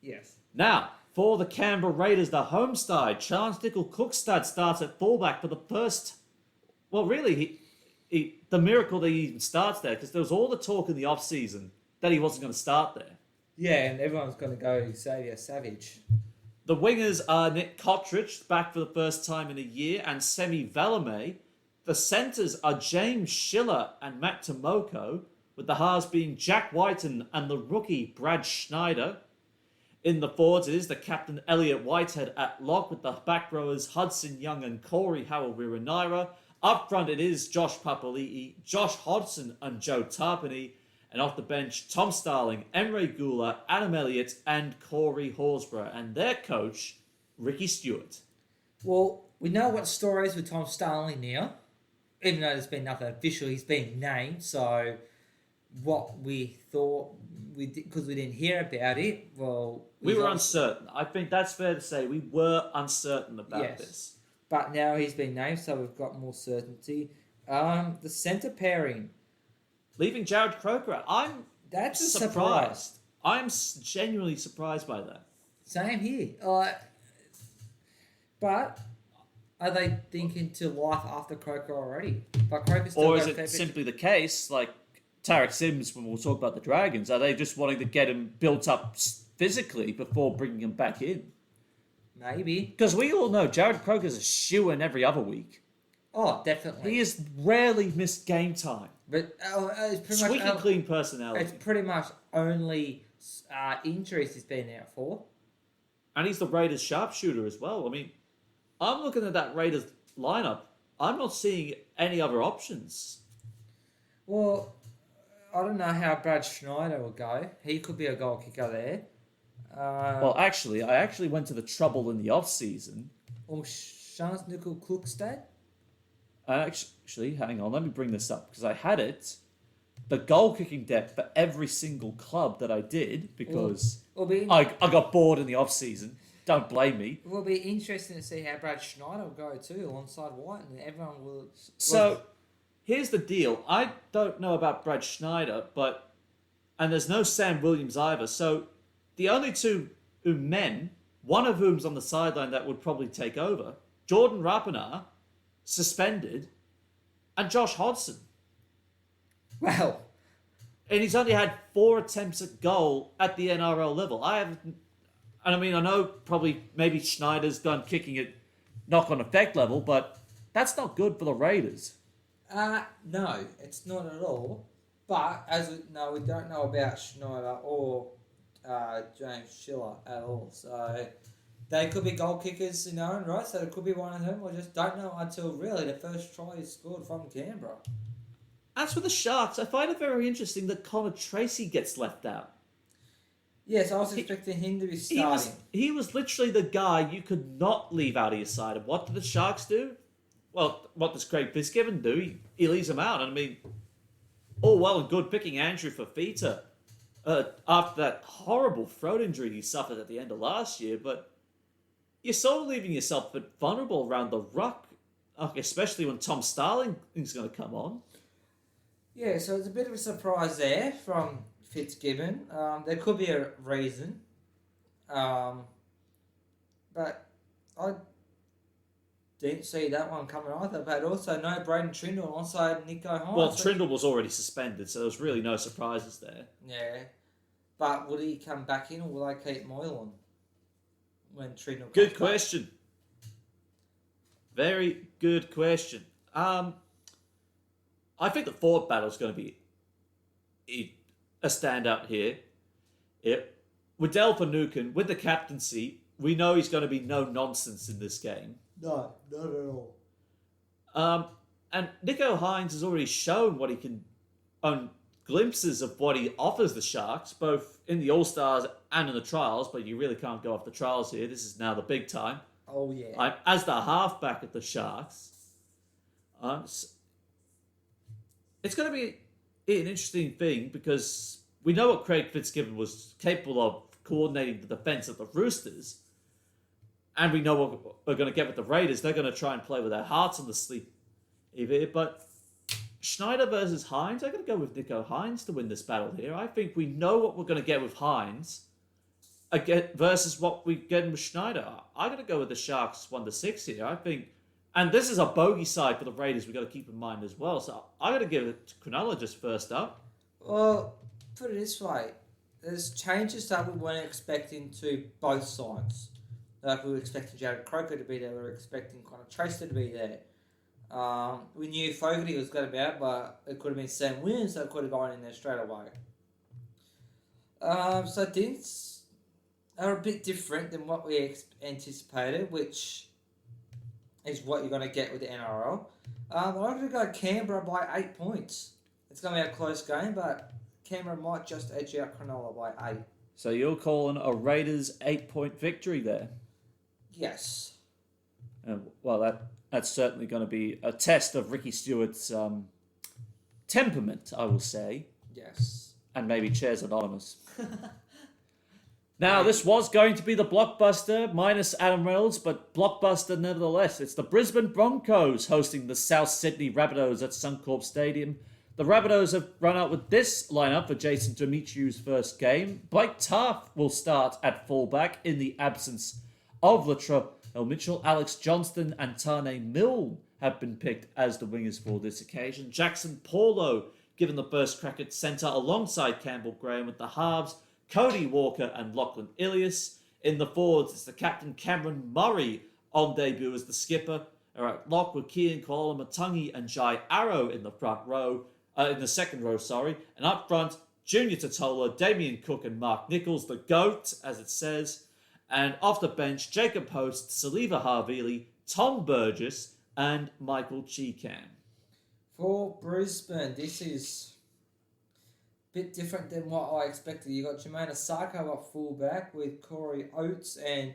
Yes. Now, for the Canberra Raiders, the home side, Chance Nickel-Cookstad starts at fullback for the first... Well, really, the miracle that he even starts there, because there was all the talk in the off-season that he wasn't going to start there. Yeah, and everyone's going to go Xavier Savage. The wingers are Nick Cottridge, back for the first time in a year, and Semi Valame. The centres are James Schiller and Matt Tomoko, with the halves being Jack Whiten and the rookie Brad Schneider. In the forwards, it is the captain Elliot Whitehead at lock, with the back rowers Hudson Young and Corey Howell-Wiranira. Up front, it is Josh Papali'i, Josh Hodgson and Joe Tarpany. And off the bench, Tom Starling, Emre Gula, Adam Elliott and Corey Horsburgh. And their coach, Ricky Stewart. Well, we know what the story is with Tom Starling now. Even though there's been nothing official, he's been named. So what we thought, because we didn't hear about it, well... We were uncertain. I think that's fair to say. We were uncertain about this. But now he's been named, so we've got more certainty. The centre pairing. Leaving Jared Croker, That's a surprised. surprise. I'm genuinely surprised by that. Same here. But are they thinking to life after Croker already? But Croker's still or is it simply the case, like Tarek Sims, when we'll talk about the Dragons, are they just wanting to get him built up physically before bringing him back in? Maybe. Because we all know Jared Croker's a shoo-in every other week. Oh, definitely. He has rarely missed game time. But it's pretty Squeaky much clean personality. It's pretty much only injuries he's been out for. And he's the Raiders sharpshooter as well. I mean, I'm looking at that Raiders lineup. I'm not seeing any other options. Well, I don't know how Brad Schneider will go. He could be a goal kicker there. Well, actually, I went to the trouble in the off-season. Or Chance Nickel-Cookstad? Actually, hang on, let me bring this up, because I had it. The goal-kicking depth for every single club that I did, because I got bored in the off-season. Don't blame me. It will be interesting to see how Brad Schneider will go too, alongside White, and everyone will... So, here's the deal. I don't know about Brad Schneider, and there's no Sam Williams either, so... The only two men, one of whom's on the sideline that would probably take over, Jordan Rapana, suspended, and Josh Hodgson. Well. And he's only had 4 attempts at goal at the NRL level. I know probably maybe Schneider's done kicking at knock-on effect level, but that's not good for the Raiders. No, it's not at all. But, as we know, we don't know about Schneider or... James Schiller at all. So they could be goal kickers in their own right, so it could be one of them. We just don't know until really the first try is scored from Canberra. As for the Sharks, I find it very interesting that Connor Tracy gets left out. Yes, I was expecting him to be starting. He was literally the guy you could not leave out of your side. And what did the Sharks do? Well, what does Craig Fitzgibbon do? He leaves him out. And I mean, all well and good picking Andrew Fafita after that horrible throat injury he suffered at the end of last year, but you're sort of leaving yourself a bit vulnerable around the ruck, especially when Tom Starling is going to come on. Yeah, so it's a bit of a surprise there from Fitzgibbon. There could be a reason, but I didn't see that one coming either. But also no Braden Trindle alongside Nico Hines. Well, Trindle was already suspended, so there was really no surprises there. Yeah, but will he come back in, or will they keep Moylan when Trindle comes Good back? question. Very good question. I think the forward battle is going to be a standout here. With Del Finucane, with the captaincy, we know he's going to be no nonsense in this game. No, not at all. And Nico Hines has already shown what he can, on glimpses of what he offers the Sharks, both in the All-Stars and in the trials, but you really can't go off the trials here. This is now the big time. Oh, yeah. As the halfback at the Sharks, it's going to be an interesting thing because we know what Craig Fitzgibbon was capable of coordinating the defense of the Roosters, and we know what we're going to get with the Raiders. They're going to try and play with their hearts on the sleeve here, but Schneider versus Hines, I'm going to go with Nico Hines to win this battle here. I think we know what we're going to get with Hines versus what we get with Schneider. I'm going to go with the Sharks 1-6 here. I think, and this is a bogey side for the Raiders we've got to keep in mind as well. So I'm going to give it to Cronulla just first up. Well, put it this way. There's changes that we weren't expecting to both sides. Like we were expecting Jared Croker to be there. We were expecting Connor Tracer to be there. We knew Fogarty was going to be out, but it could have been Sam Williams that could have gone in there straight away. So things are a bit different than what we anticipated, which is what you're going to get with the NRL. I'm going to go Canberra by 8 points. It's going to be a close game, but Canberra might just edge out Cronulla by 8. So you're calling a Raiders 8-point victory there? Yes. Well, that's certainly going to be a test of Ricky Stewart's temperament, I will say. Yes. And maybe Chairs Anonymous. Now, this was going to be the blockbuster, minus Adam Reynolds, but blockbuster nevertheless. It's the Brisbane Broncos hosting the South Sydney Rabbitohs at Suncorp Stadium. The Rabbitohs have run out with this lineup for Jason Demetriou's first game. Blake Taaffe will start at fullback in the absence of Latrell Mitchell. Alex Johnston and Tane Milne have been picked as the wingers for this occasion. Jackson Paulo given the first crack at centre alongside Campbell Graham with the halves. Cody Walker and Lachlan Ilias. In the forwards, it's the captain Cameron Murray on debut as the skipper. All right, lock with Kian Koala Matangi and Jai Arrow in the front row. In the second row, sorry. And up front, Junior Totola, Damien Cook and Mark Nichols, the GOAT, as it says. And off the bench, Jacob Host, Saliva Harvili, Tom Burgess, and Michael Cheekham. For Brisbane, this is a bit different than what I expected. You got Jermaine Asako up fullback with Corey Oates and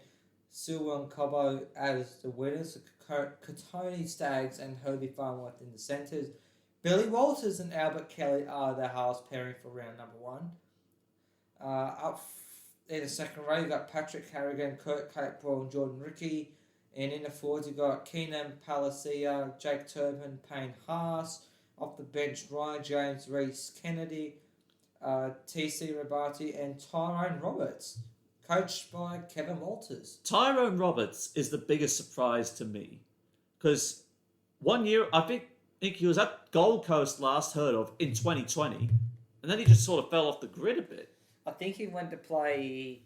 Silwan Cobo as the winners. Katoni Staggs and Herbie Farnworth in the centres. Billy Walters and Albert Kelly are the halves pairing for round number 1. Up in the second row, you got Patrick Harrigan, Kurt Capewell, and Jordan Rickey. And in the forwards, you got Keenan Palacia, Jake Turpin, Payne Haas. Off the bench, Ryan James, Reece Kennedy, TC Rabati, and Tyrone Roberts, coached by Kevin Walters. Tyrone Roberts is the biggest surprise to me. Because one year, I think he was at Gold Coast last heard of in 2020, and then he just sort of fell off the grid a bit. I think he went to play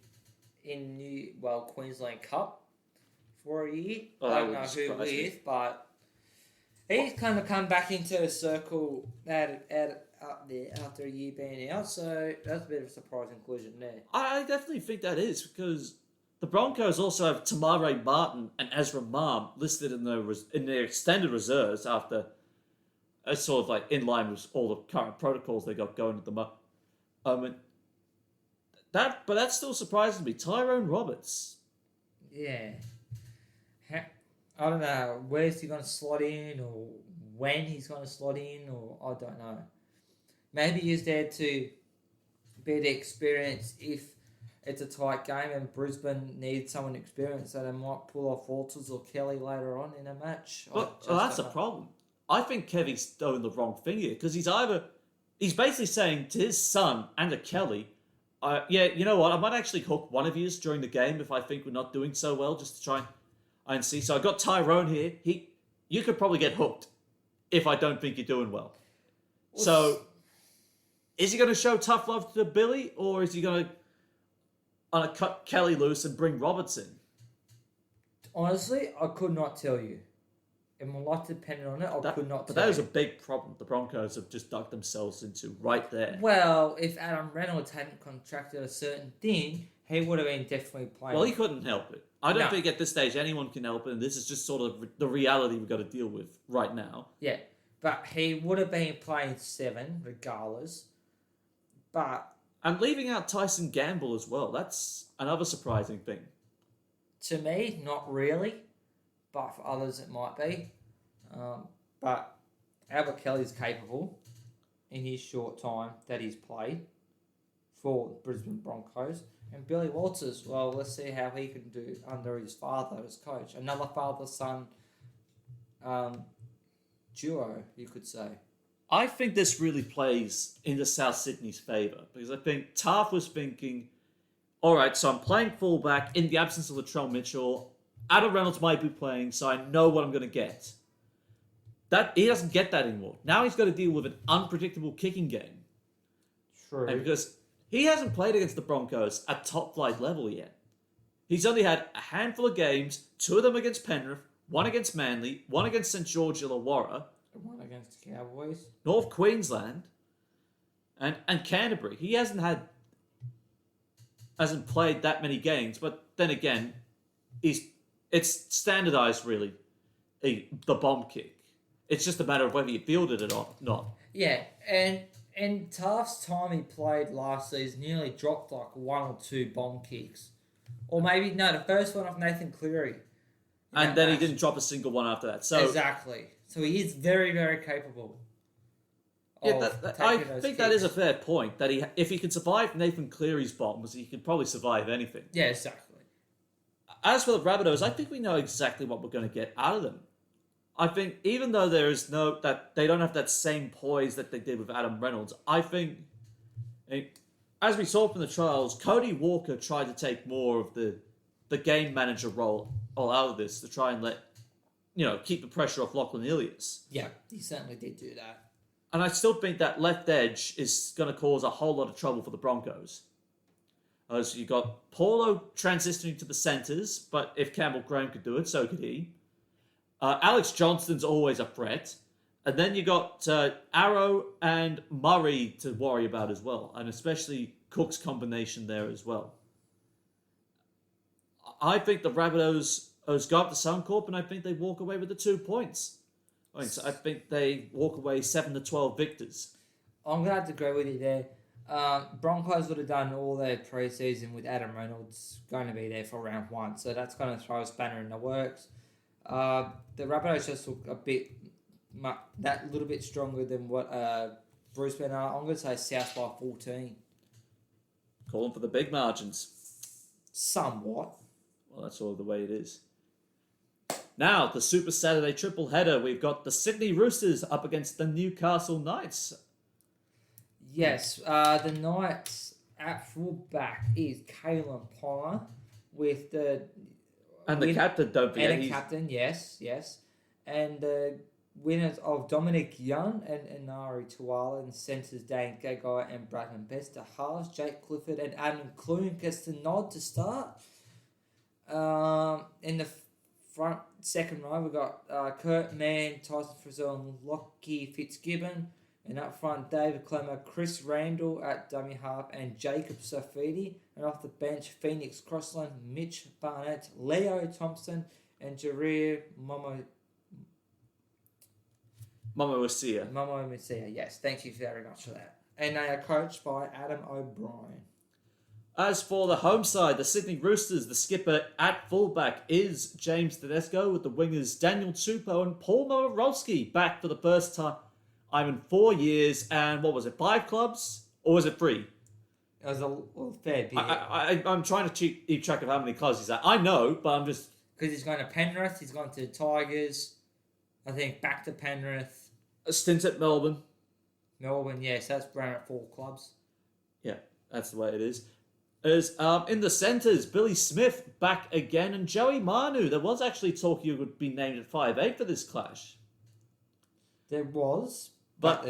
in Queensland Cup for a year. I don't know who with, but he's kind of come back into a circle up there after a year being out, so that's a bit of a surprise inclusion there. I definitely think that is, because the Broncos also have Tamare Martin and Ezra Mam listed in their extended reserves after It's sort of like in line with all the current protocols they got going at the moment. But that still surprises me. Tyrone Roberts. Yeah. I don't know where's he going to slot in or when he's going to slot in, or I don't know. Maybe he's there to be the experience if it's a tight game and Brisbane needs someone experienced, so they might pull off Walters or Kelly later on in a match. But that's the problem. I think Kevy's doing the wrong thing here because he's basically saying to his son and to Kelly, yeah, you know what, I might actually hook one of you during the game if I think we're not doing so well, just to try and see. So I got Tyrone here. You could probably get hooked if I don't think you're doing well. So is he going to show tough love to Billy, or is he going to cut Kelly loose and bring Roberts in? Honestly, I could not tell you. If my life depended on it, I could not tell you. But that was a big problem the Broncos have just dug themselves into right there. Well, if Adam Reynolds hadn't contracted a certain thing, he would have been definitely playing. Well, he couldn't help it. I don't think at this stage anyone can help it, and this is just sort of the reality we've got to deal with right now. Yeah, but he would have been playing 7 regardless. And leaving out Tyson Gamble as well, that's another surprising thing. To me, not really, but for others it might be. But Albert Kelly's capable in his short time that he's played for the Brisbane Broncos. And Billy Walters, well, let's see how he can do under his father as coach. Another father-son duo, you could say. I think this really plays into South Sydney's favour because I think Taff was thinking, all right, so I'm playing fullback in the absence of Latrell Mitchell. Adam Reynolds might be playing, so I know what I'm going to get. He doesn't get that anymore. Now he's got to deal with an unpredictable kicking game. True. And because he hasn't played against the Broncos at top flight level yet. He's only had a handful of games, 2 of them against Penrith, 1 against Manly, 1 against St George Illawarra, 1 against the Cowboys, North Queensland, and Canterbury. He hasn't played that many games, but then again, it's standardised really, the bomb kick. It's just a matter of whether you fielded it or not. Yeah, and Taft's time he played last season nearly dropped like 1 or 2 bomb kicks. Or maybe, no, the first one off Nathan Cleary. And then he didn't drop a single one after that. So exactly. So he is very, very capable. Yeah, I think that is a fair point. That if he can survive Nathan Cleary's bombs, he can probably survive anything. Yeah, exactly. As for the Rabbitohs, I think we know exactly what we're going to get out of them. I think even though there is that they don't have that same poise that they did with Adam Reynolds, I think, as we saw from the trials, Cody Walker tried to take more of the game manager role out of this to try and keep the pressure off Lachlan Ilias. Yeah, he certainly did do that. And I still think that left edge is going to cause a whole lot of trouble for the Broncos. As you got Paulo transitioning to the centres, but if Campbell Graham could do it, so could he. Alex Johnston's always a threat. And then you got Arrow and Murray to worry about as well. And especially Cook's combination there as well. I think the Rabbitohs go up to Suncorp and I think they walk away with the 2 points. I think they walk away 7-12 victors. I'm going to have to agree with you there. Broncos would have done all their pre-season with Adam Reynolds going to be there for round 1. So that's going to throw a spanner in the works. The Rabbitohs just look that little bit stronger than what Brisbane are. I'm going to say South by 14. Calling for the big margins. Somewhat. Well, that's all the way it is. Now, the Super Saturday triple header. We've got the Sydney Roosters up against the Newcastle Knights. Yes, the Knights at fullback is Kalen Ponga with the... And the captain, don't forget. And the captain, yes. And the winners of Dominic Young and Inari Tuala, and centres Dane Gagai and Bradman Best. The halves, Jake Clifford and Adam Clune gets the nod to start. In the front second row, we've got Kurt Mann, Tyson Frizzell and Lockie Fitzgibbon. And up front, David Clemmer, Chris Randall at dummy half, and Jacob Safidi. And off the bench, Phoenix Crossland, Mitch Barnett, Leo Thompson, and Jareer Momo Asia. Momo Messiah, yes. Thank you very much for that. And they are coached by Adam O'Brien. As for the home side, the Sydney Roosters, the skipper at fullback is James Tedesco, with the wingers Daniel Tupou and Paul Morawski back for the first time in 4 years. And what was it, 5 clubs? Or was it 3? It was a fair bit. I'm trying to keep track of how many clubs he's at. I know, but I'm just... Because he's going to Penrith, he's gone to the Tigers, I think back to Penrith. A stint at Melbourne. Melbourne, yes, that's around at 4 clubs. Yeah, that's the way it is. In the centres, Billy Smith back again, and Joey Manu. There was actually talk he would be named at 5'8" for this clash. There was, but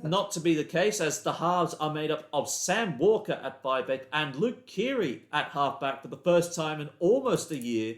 not to be the case, as the halves are made up of Sam Walker at 5'8" and Luke Keary at halfback for the first time in almost a year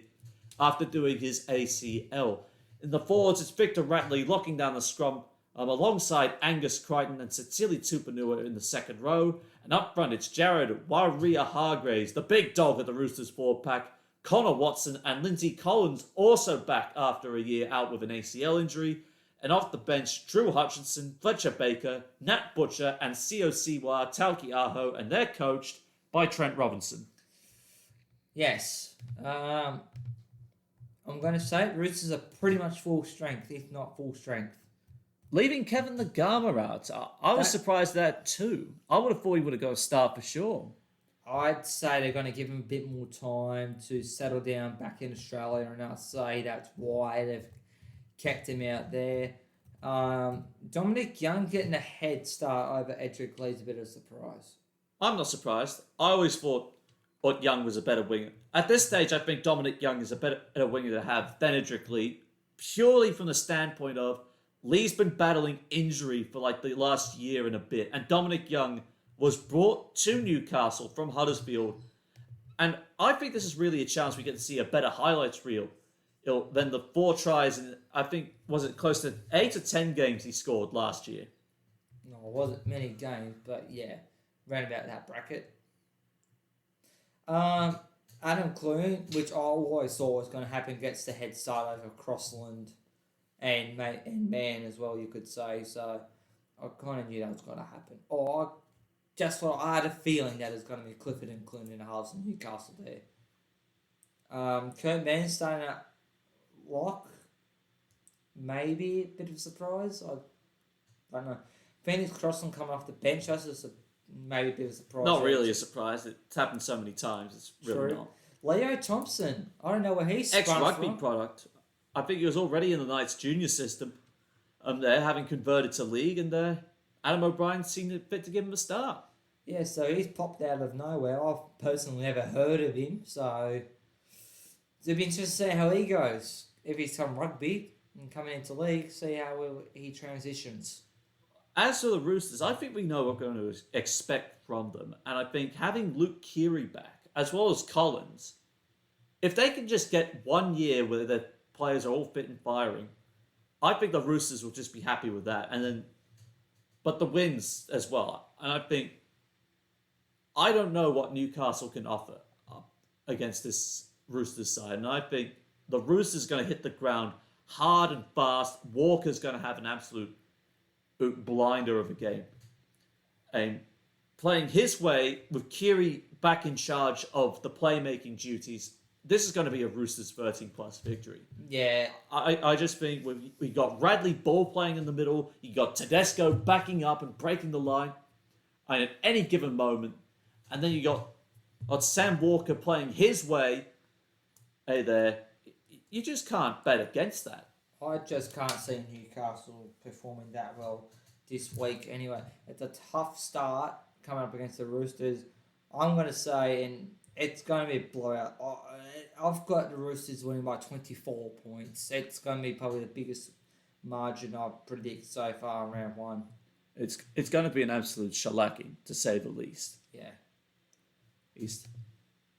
after doing his ACL. In the forwards, it's Victor Ratley locking down the scrum alongside Angus Crichton and Cecilia Tupanua in the second row. And up front, it's Jared Waria-Hargraves, the big dog of the Roosters forward pack, Connor Watson and Lindsay Collins also back after a year out with an ACL injury. And off the bench, Drew Hutchinson, Fletcher Baker, Nat Butcher and Sio Siwa Talkiaho, and they're coached by Trent Robinson. Yes. I'm going to say it, Roosters are pretty much full strength, if not full strength. Leaving Kevin Nagama out, I was surprised at that too. I would have thought he would have got a start for sure. I'd say they're going to give him a bit more time to settle down back in Australia, and I'd say that's why they've kept him out there. Dominic Young getting a head start over Edric Lee's a bit of a surprise. I'm not surprised. I always thought Young was a better winger. At this stage, I think Dominic Young is a better winger to have than Edric Lee, purely from the standpoint of Lee's been battling injury for like the last year and a bit, and Dominic Young was brought to Newcastle from Huddersfield, and I think this is really a chance we get to see a better highlights reel than the 4 tries, and I think, was it close to 8 or 10 games he scored last year? No, it wasn't many games, but yeah, round about that bracket. Adam Clune, which I always thought was going to happen, gets the head start over Crossland and Man as well, you could say. So I kind of knew that was going to happen. Or I had a feeling that it was going to be Clifford and Clune in the halves in Newcastle there. Kurt Mann starting at lock. Maybe a bit of a surprise. I don't know. Phoenix Crossland coming off the bench. That's just maybe a bit of a surprise. Not really a surprise. It's happened so many times. It's really not. Leo Thompson. I don't know where he's ex-rugby product. I think he was already in the Knights junior system. They're having converted to league, and Adam O'Brien seemed fit to give him a start. Yeah, so he's popped out of nowhere. I've personally never heard of him, so it'll be interesting to see how he goes. If he's come rugby and coming into league, see how he transitions. As for the Roosters, I think we know what we're going to expect from them. And I think having Luke Keary back, as well as Collins, if they can just get 1 year where the players are all fit and firing, I think the Roosters will just be happy with that. But the wins as well. And I don't know what Newcastle can offer against this Roosters side. And I think the Roosters going to hit the ground hard and fast. Walker's going to have an absolute blinder of a game. And playing his way with Keary back in charge of the playmaking duties, this is going to be a Roosters 13-plus victory. Yeah. I just think we got Radley Ball playing in the middle. You got Tedesco backing up and breaking the line and at any given moment. And then you got Sam Walker playing his way. Hey there. You just can't bet against that. I just can't see Newcastle performing that well this week anyway. It's a tough start coming up against the Roosters. I'm going to say, and it's going to be a blowout. I've got the Roosters winning by 24 points. It's going to be probably the biggest margin I predict so far in round 1. It's going to be an absolute shellacking, to say the least. Yeah.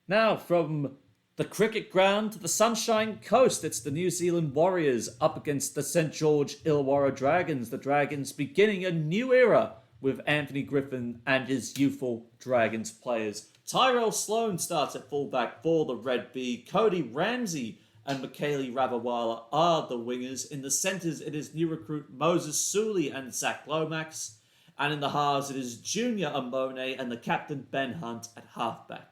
Now, from the cricket ground to the Sunshine Coast, it's the New Zealand Warriors up against the St. George Illawarra Dragons. The Dragons beginning a new era with Anthony Griffin and his youthful Dragons players. Tyrell Sloan starts at fullback for the Red Bee. Cody Ramsey and Michaeli Ravawala are the wingers. In the centres, it is new recruit Moses Sully and Zach Lomax. And in the halves, it is Junior Amone and the captain Ben Hunt at halfback.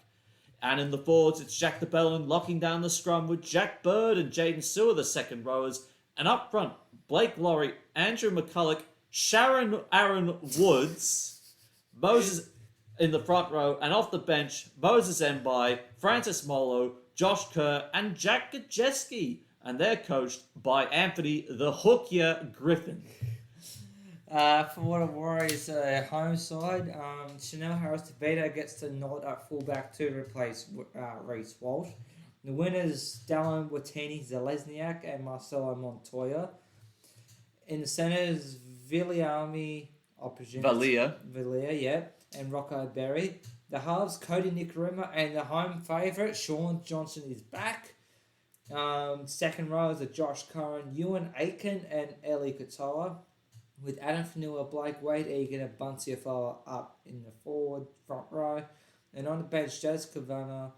And in the forwards, it's Jack DeBellin locking down the scrum with Jack Bird and Jaden Sewer, the second rowers. And up front, Blake Laurie, Andrew McCulloch, Sharon Aaron Woods, Moses in the front row, and off the bench, Moses Mbai, Francis Molo, Josh Kerr, and Jack Gajeski. And they're coached by Anthony the Hookier Griffin. For what the Warriors home side, Chanel Harris-Tavita gets the nod at fullback to replace Reece Walsh. The winners, Dallin Watini-Zalesniak and Marcelo Montoya. In the centres, Viliami, I presume. Valia, yeah, and Rocco Berry. The halves, Cody Nicarima, and the home favourite, Sean Johnson, is back. Second rows are Josh Curran, Ewan Aiken, and Eli Katoa, with Adam Fanua, Blake Wade, Egan, and Bunty Afoa up in the forward front row. And on the bench, Jazz Kavana,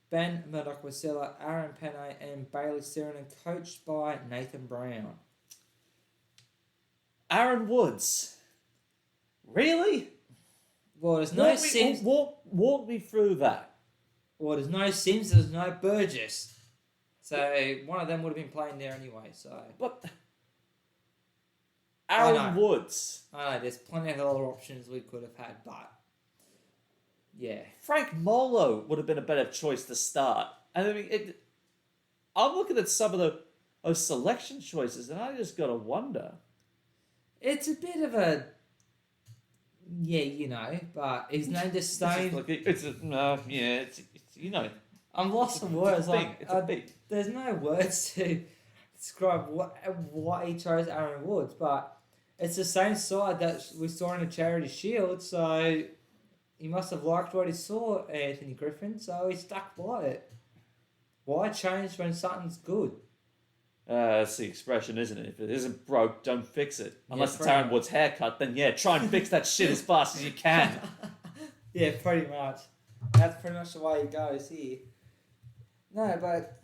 Ben Murdoch-Wasilla, Aaron Penne, and Bailey Siren, coached by Nathan Brown. Aaron Woods. Really? Well, there's no Sims. Walk me through that. Well, there's no Sims, there's no Burgess. So one of them would have been playing there anyway. So, but Aaron Woods. I know, there's plenty of other options we could have had, but yeah. Frank Molo would have been a better choice to start. And I mean, I'm looking at some of those selection choices, and I just got to wonder. It's a bit of a... Yeah, you know, but his name just stays... It's you know... I'm lost for words. It's a big. There's no words to describe why he chose Aaron Woods, but it's the same side that we saw in the Charity Shield, so he must have liked what he saw, Anthony Griffin, so he stuck by it. Why change when something's good? That's the expression, isn't it? If it isn't broke, don't fix it. Unless it's Aaron Woods' haircut, then yeah, try and fix that shit as fast as you can. Yeah, pretty much. That's pretty much the way it goes here. No, but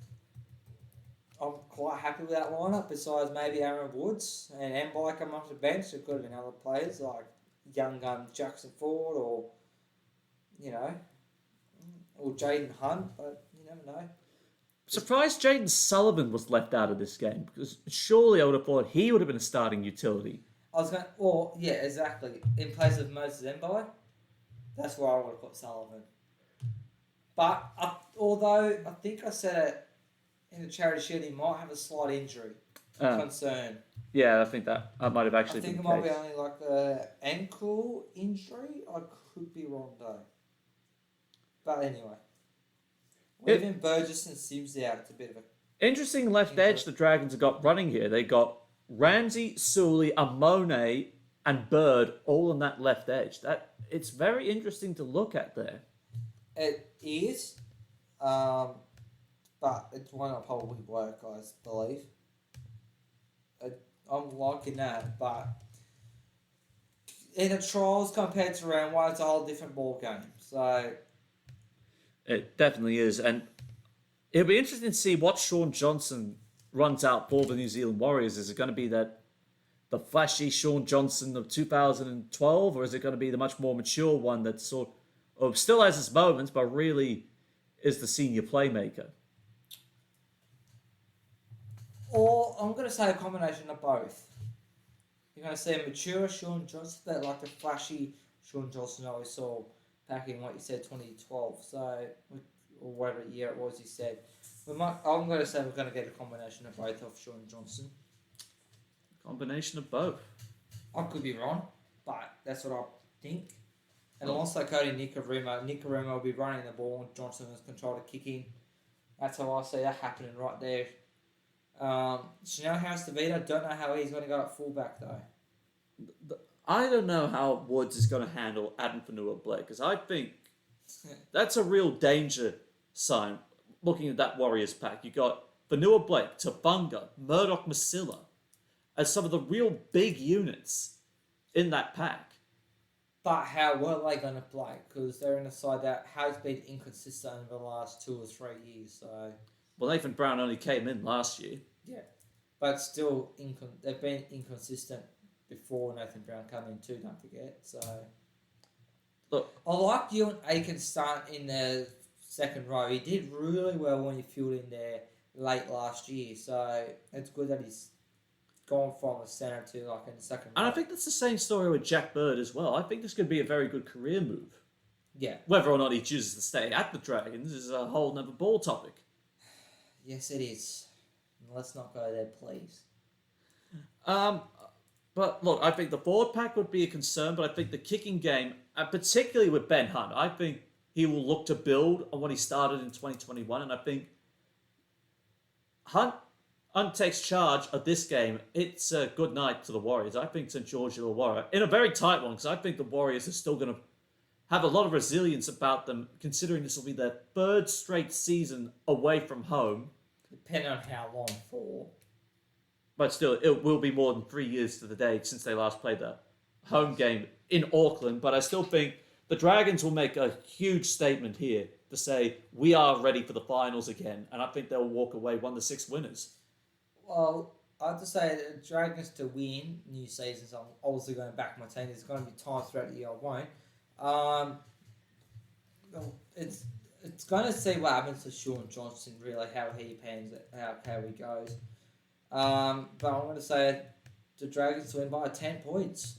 I'm quite happy with that lineup, besides maybe Aaron Woods and Mbai come off the bench. There could have been other players like young gun Jackson Ford or, you know, or Jaden Hunt, but you never know. Surprised Jaden Sullivan was left out of this game, because surely I would have thought he would have been a starting utility. Yeah, exactly. In place of Moses Mbai, that's where I would have put Sullivan. But although I think I said it in the Charity Shield, he might have a slight injury concern. Yeah, I think that might have actually been the case. I think it might be only like an ankle injury. I could be wrong though. But anyway. Leaving Burgess and Sims out, it's a bit of a... Interesting left edge the Dragons have got running here. They got Ramsey, Sully, Amone, and Bird all on that left edge. It's very interesting to look at there. It is, but it's one that probably work, I believe. I'm liking that, but in the trials compared to round one, it's a whole different ball game. So it definitely is, and it'll be interesting to see what Sean Johnson runs out for the New Zealand Warriors. Is it going to be the flashy Sean Johnson of 2012, or is it going to be the much more mature one that sort of still has its moments, but really is the senior playmaker? Or I'm going to say a combination of both. You're going to see a mature Sean Johnson, that like the flashy Sean Johnson I always saw back in what you said 2012, so or whatever year it was you said. I'm going to say we're going to get a combination of both of Sean Johnson. Combination of both. I could be wrong, but that's what I think. And also Cody Nicarima. Nicarima will be running the ball and Johnson has control of kicking. That's how I see that happening right there. Chanel Harris-Tavita, don't know how he's going to go at fullback though. I don't know how Woods is going to handle Adam Fanua-Blake, because I think that's a real danger sign looking at that Warriors pack. You got Fanua-Blake, Tabunga, Murdoch-Masila as some of the real big units in that pack. But how well are they going to play? Because they're in a side that has been inconsistent over the last 2 or 3 years. So, Well, Nathan Brown only came in last year. Yeah, but still, they've been inconsistent before Nathan Brown came in too. Don't forget. So, Look, I like Ewan Aiken starting in the second row. He did really well when he filled in there late last year. So it's good that he's gone from the centre to like in the second row. and I think that's the same story with Jack Bird as well. I think this could be a very good career move. Yeah. Whether or not he chooses to stay at the Dragons is a whole nother ball topic. Yes, it is. Let's not go there, please. But look, I think the forward pack would be a concern, but I think the kicking game, and particularly with Ben Hunt, I think he will look to build on what he started in 2021, and I think Hunt takes charge of this game. It's a good night to the Warriors. I think St. George Illawarra, in a very tight one, because I think the Warriors are still going to have a lot of resilience about them, considering this will be their third straight season away from home. Depending on how long for. But still, it will be more than 3 years to the day since they last played the home game in Auckland. But I still think the Dragons will make a huge statement here to say, we are ready for the finals again. And I think they'll walk away 1-6 winners. Well, I have to say the Dragons to win new seasons. I'm obviously going to back my team. There's going to be times throughout the year I won't. It's going to see what happens to Sean Johnson, really, how he pans it, how he goes. But I'm going to say the Dragons win by 10 points.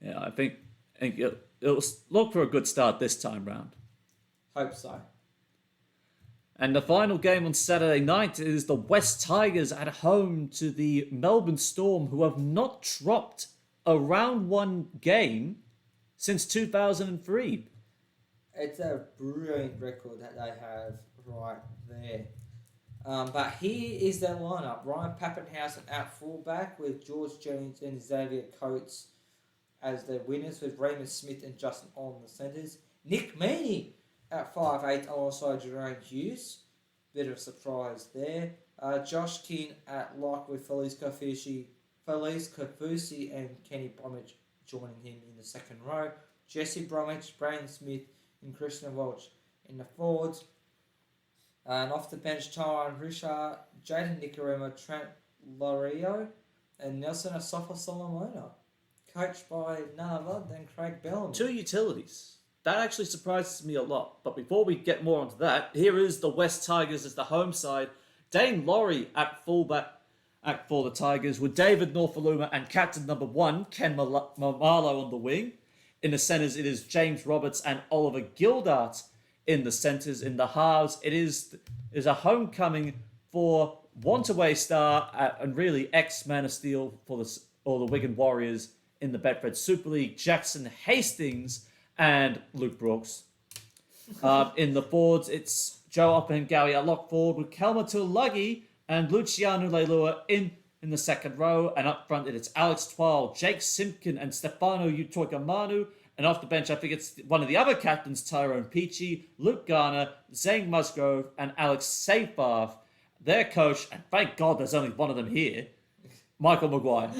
Yeah, I think it'll look for a good start this time round. Hope so. And the final game on Saturday night is the West Tigers at home to the Melbourne Storm, who have not dropped a round one game since 2003. It's a brilliant record that they have right there. But here is their lineup. Ryan Pappenhausen at fullback with George Jones and Xavier Coates as their winners, with Raymond Smith and Justin on the centres. Nick Meaney at 5'8" alongside Jerome Hughes. Bit of a surprise there. Josh King at lock with Felice Kafusi and Kenny Bromwich joining him in the second row. Jesse Bromwich, Brandon Smith, and Christian Welch in the forwards. And off the bench, Tyron Richard, Jaden Nicarima, Trent Lorio, and Nelson Asafa Solomona. Coached by none other than Craig Bellamy. 2 utilities. That actually surprises me a lot. But before we get more onto that, here is the West Tigers as the home side. Dane Laurie at fullback for the Tigers, with David Norfoluma and captain number 1, Ken Mamalo on the wing. In the centres, it is James Roberts and Oliver Gildart in the centres. In the halves, it is a homecoming for want-away star and really ex-Man of Steel for the Wigan Warriors in the Betfred Super League, Jackson Hastings and Luke Brooks. In the forwards, it's Joe Oppengawi at lock forward with Kelma Tulagi and Luciano Leilua in the second row. And up front, it's Alex Twal, Jake Simpkin, and Stefano Utoikamanu. And off the bench, I think it's one of the other captains, Tyrone Peachy, Luke Garner, Zane Musgrove, and Alex Seyfarth. Their coach, and thank God there's only one of them here, Michael Maguire.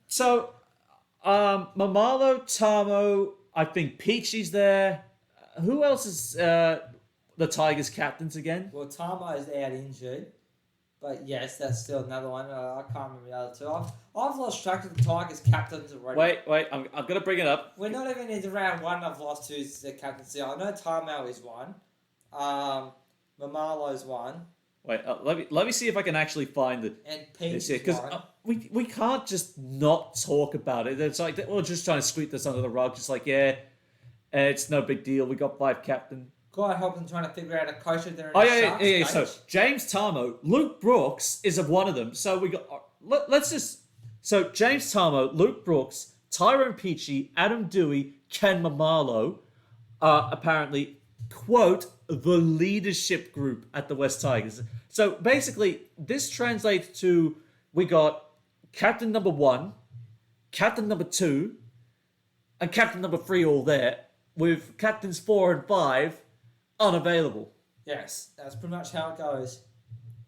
So, Mamalo, Tamo, I think Peachy's there. Who else is the Tigers captains again? Well, Tamo is out injured. But yes, that's still another one. I can't remember the other two. I've lost track of the Tigers captains already. Wait, I'm going to bring it up. We're not even into round one. I've lost who's the captaincy. I know Tamo is one. Mamalo's one. Wait, let me see if I can actually find it. And Peach because we can't just not talk about it. It's like we're just trying to sweep this under the rug. Just like, yeah, it's no big deal. We got 5 captain. God help them trying to figure out a coach if they're in yeah. So James Tarmo, Luke Brooks is of one of them. So we got so James Tarmo, Luke Brooks, Tyrone Peachy, Adam Dewey, Ken Mamalo are apparently, quote, the leadership group at the West Tigers. So basically, this translates to we got captain number 1, captain number 2, and captain number 3 all there, with captains 4 and 5 unavailable. Yes, that's pretty much how it goes.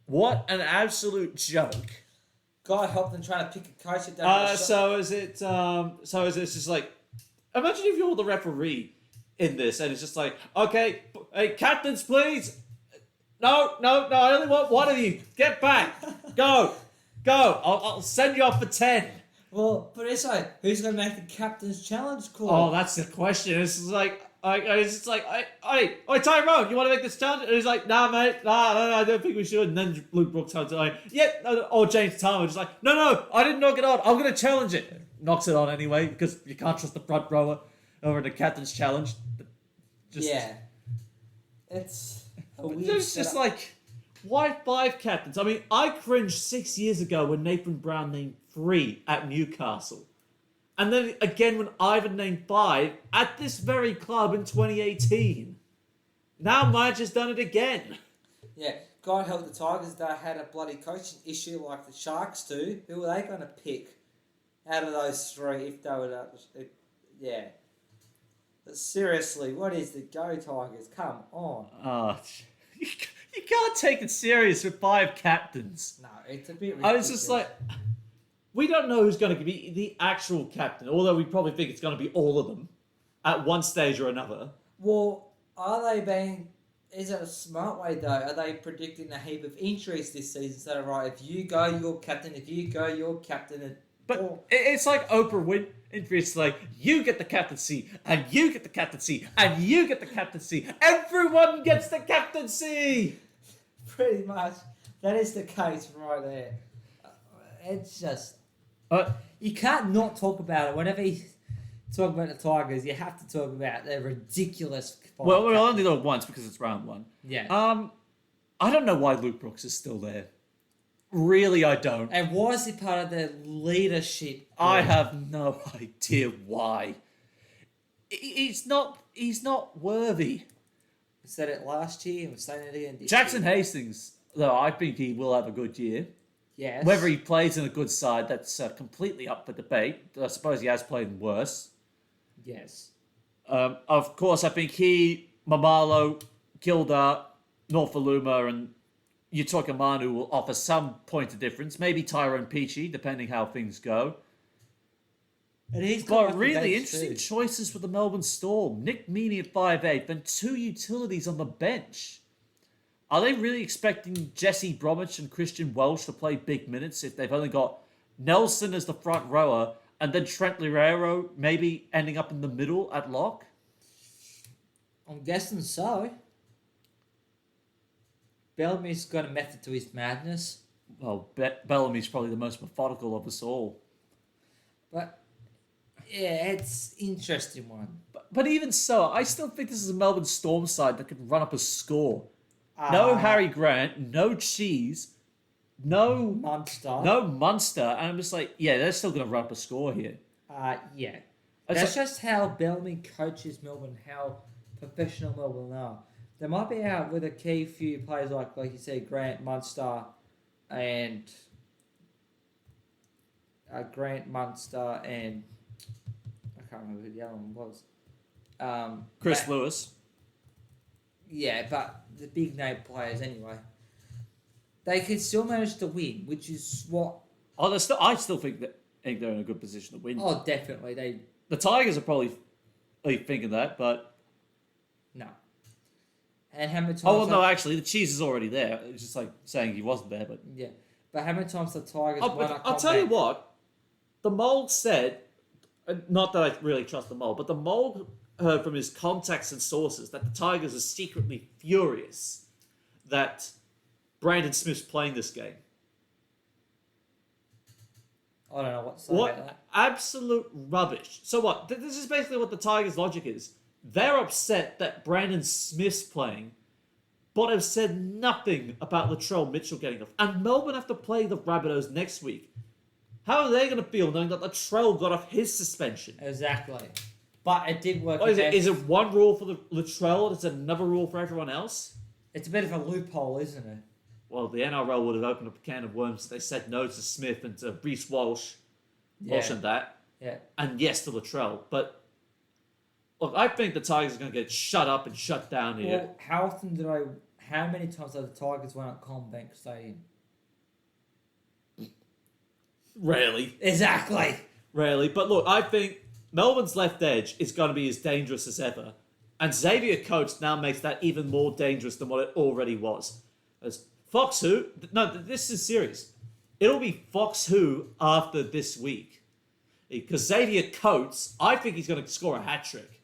What an absolute joke! God help them trying to pick a coach. So is it just like, imagine if you're the referee in this, and it's just like, okay, hey, captains, please. No, I only want one of you. Get back. Go. I'll send you off for 10. Well, but it's like, who's going to make the captain's challenge call? Oh, that's the question. It's like, Tyrone, you want to make this challenge? And he's like, nah, mate, nah, I don't think we should. And then Luke Brooks comes like, or James Talmadge is like, no, I didn't knock it on. I'm going to challenge it. Knocks it on anyway, because you can't trust the front rower over in the captain's challenge. Yeah. It's a weird It's just like, why 5 captains? I mean, I cringed 6 years ago when Nathan Brown named 3 at Newcastle. And then again when Ivan named 5 at this very club in 2018. Now Madge done it again. Yeah, God help the Tigers, they had a bloody coaching issue like the Sharks do. Who were they going to pick out of those 3 if they were... Yeah. But seriously, what is the go, Tigers? Come on. Oh, you can't take it serious with 5 captains. No, it's a bit ridiculous. I was just like... We don't know who's going to be the actual captain, although we probably think it's going to be all of them at one stage or another. Well, are they being... Is it a smart way, though? Are they predicting a heap of injuries this season? So, right, if you go, you're captain. If you go, you're captain. But it's like Oprah Winfrey. It's like, you get the captaincy, and you get the captaincy, and you get the captaincy. Everyone gets the captaincy! Pretty much. That is the case right there. It's just... you can't not talk about it. Whenever you talk about the Tigers, you have to talk about their ridiculous... Well, we'll only do it once because it's round 1. Yeah. I don't know why Luke Brooks is still there. Really, I don't. And why is he part of their leadership group? I have no idea why. He's not worthy. We said it last year and we're saying it again this Jackson year. Hastings, though, I think he will have a good year. Yes. Whether he plays in a good side, that's completely up for debate. I suppose he has played worse. Yes. Of course, I think he, Mamalo, Gilda, Norfoluma, and Utokamanu will offer some point of difference. Maybe Tyrone Peachy, depending how things go. And he's got really interesting choices for the Melbourne Storm. Nick Meaney at 5'8", then 2 utilities on the bench. Are they really expecting Jesse Bromwich and Christian Welsh to play big minutes if they've only got Nelson as the front rower and then Trent Lerero maybe ending up in the middle at lock? I'm guessing so. Bellamy's got a method to his madness. Well, Bellamy's probably the most methodical of us all. But, yeah, it's an interesting one. But even so, I still think this is a Melbourne Storm side that could run up a score. No Harry Grant, no Cheese, no Munster, and I'm just like, yeah, they're still going to run up a score here. Yeah. That's just how Bellamy coaches Melbourne, how professional Melbourne are. They might be out with a key few players like you said, Grant, Munster, and I can't remember who the other one was. Chris Lewis. Yeah, but the big name players anyway. They could still manage to win, which is what... I still think they're in a good position to win. Oh, definitely. The Tigers are probably thinking that, but... No. And how many times... Oh, well, no, actually, the Cheese is already there. It's just like saying he wasn't there, but... Yeah. But how many times the Tigers... I'll tell you what. The Mould said... Not that I really trust the Mould, but the Mould heard from his contacts and sources that the Tigers are secretly furious that Brandon Smith's playing this game. I don't know what to say about that. Absolute rubbish. So what? This is basically what the Tigers' logic is. They're upset that Brandon Smith's playing, but have said nothing about Latrell Mitchell getting off. And Melbourne have to play the Rabbitohs next week. How are they going to feel knowing that Latrell got off his suspension? Exactly. But it did work. Is it one rule for the Latrell and it's another rule for everyone else? It's a bit of a loophole, isn't it? Well, the NRL would have opened up a can of worms. They said no to Smith and to Reece Walsh. Walsh and that. Yeah. And yes to Latrell. But look, I think the Tigers are going to get shut up and shut down here. Well, how many times have the Tigers won at Combank Stadium? Rarely. Exactly. Rarely. But look, I think Melbourne's left edge is going to be as dangerous as ever. And Xavier Coates now makes that even more dangerous than what it already was. As Fox Who? No, this is serious. It'll be Fox Who after this week. Because Xavier Coates, I think he's going to score a hat-trick.